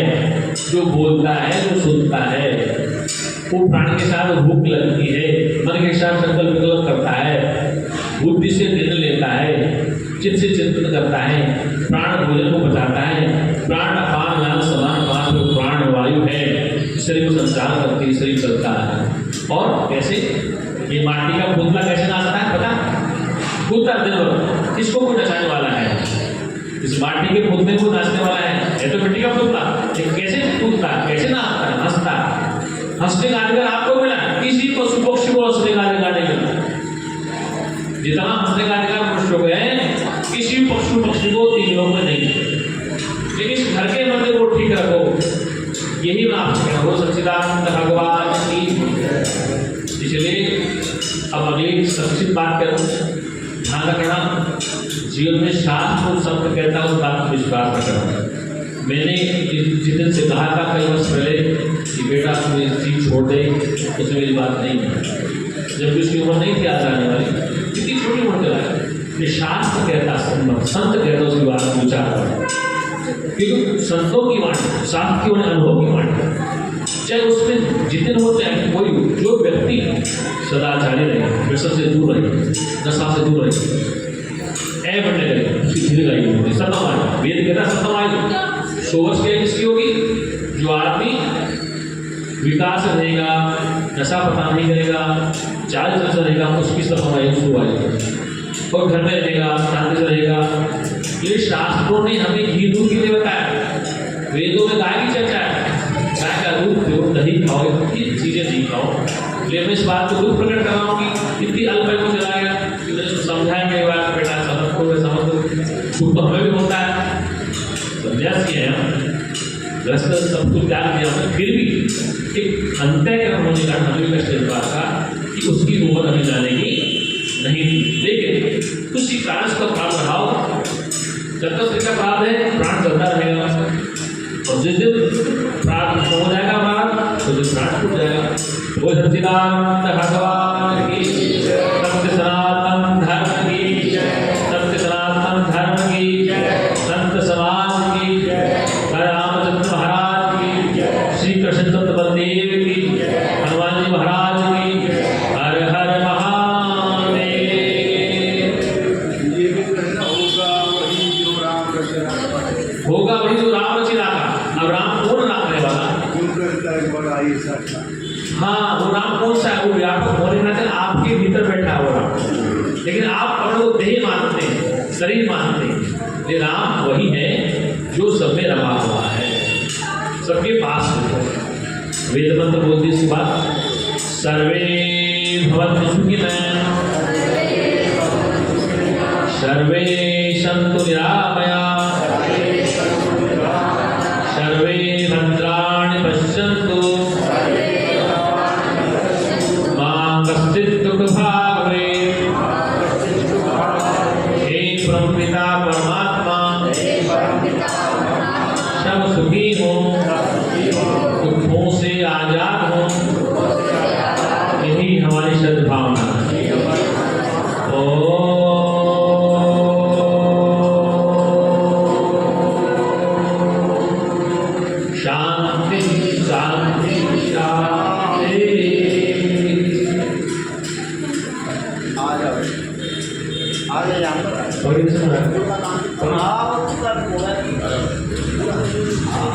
जो बोलता है, जो सुनता है, वो प्राण के साथ भूख लगती है, मन के साथ संकल्प विकल्प करता है, बुद्धि से निर्णय लेता है, चित्त से चिंतन करता है, प्राण भोजन को बचाता है, प्राण अपान ज्ञान समान पास में प्राण वायु है, शरीर को संचार करके शरीर चलता है। और कैसे? ये माटी का पुतला कैसे नाचता है पता? पुतला दिन भर किसको कोई नचाने वाला है? इस माटी के पुतले को नाचने वाला है तो मिट्टी का पुतला। कैसे पुतला, कैसे नाचता है? हंसता है। हंसने का अधिकार आपको मिला, किसी पशु पक्षी को हंसने का अधिकार नहीं मिला। जितना हंसने का अधिकार मनुष्य को है, किसी पशु पक्षी को तीन लोगों में नहीं। लेकिन इस घर के मंदिर को ठीक रखो, यही मैं आपसे कह रहा हूँ। सच्चिदानंद भगवान की। इसलिए अब अगली संक्षिप्त बात करूँ, ध्यान रखना, जीवन में शास्त्र शब्द कहता है उस बात पर विश्वास रखना। मैंने जिस दिन से कहा था कई वर्ष पहले कि बेटा तुम इस चीज छोड़ दे, उसमें मेरी बात नहीं है। जब उसकी उम्र नहीं थी आने वाली, कितनी छोटी उम्र चला है, ये शास्त्र कहता, संत कहता, उसकी बात को विचार करो। क्योंकि संतों की वाणी, शास्त्र की वाणी, अनुभव की वाणी, चाहे उसमें जितने होते हैं, कोई जो व्यक्ति सदाचारी रहे, व्यसन से दूर रहे, नशा से दूर रहे, ऐ बनने लगे, उसकी धीरे गई सतम आयु। वेद कहता सतम आयु 100 वर्ष की किसकी होगी? जो आदमी विकास रहेगा, नशा पता नहीं करेगा, चाल चल रहेगा, उसकी सतम आयु 100 आयु। और घर में रहेगा, शांति से रहेगा। ये शास्त्रों ने हमें घी दूध के लिए बताया। वेदों में गाय की चर्चा है, गाय का दूध पियो, दही खाओ, ये चीजें नहीं खाओ। इसलिए मैं इस बात को दुख प्रकट कर रहा हूँ कि इतनी अल्प को चला गया कि मैंने समझाएंगे बात, बेटा समझ को समझ दो, तो हमें भी होता है। संन्यास किया है, ग्रस्त सब कुछ त्याग दिया, फिर भी एक अंतःकरण होने का हमें कष्ट इस बात का कि उसकी उम्र हमें जाने की नहीं थी। लेकिन उसी कारण का प्राण बढ़ाओ, जब तक इसका प्राण है प्राण चलता रहेगा। और जिस दिन प्राण हो जाएगा हमारा, तो दिन प्राण टूट जाएगा। वो सच्चिदानंद भगवान की, सत्य सनातन धर्म की, सत्य सनातन धर्म की, संत समाज की, रामचंद्र महाराज की, श्री कृष्ण दत्त बलदेव की, हनुमान जी महाराज की। हर हर महादेव। होगा वही जो राम रचिता का। अब राम कौन राम है वाला? हाँ, वो राम कौन सा है? वो व्यापक होने का आपके भीतर बैठा है वो राम। लेकिन आप अपने को देह मानते हैं, शरीर मानते हैं। ये राम वही है जो सब में रमा हुआ है, सबके पास है। वेद मंत्र बोलती इसकी बात, सर्वे भवन्तु सुखिनः, सर्वे सन्तु निरामयाः, सर्वे भद्राणि पश्यन्तु, मा कश्चित् दुःखभाग् भवेत्। हे परमपिता परमात्मा, सब सुखी शांति शांति शांति। आ जाओ थोड़ी सुना हाँ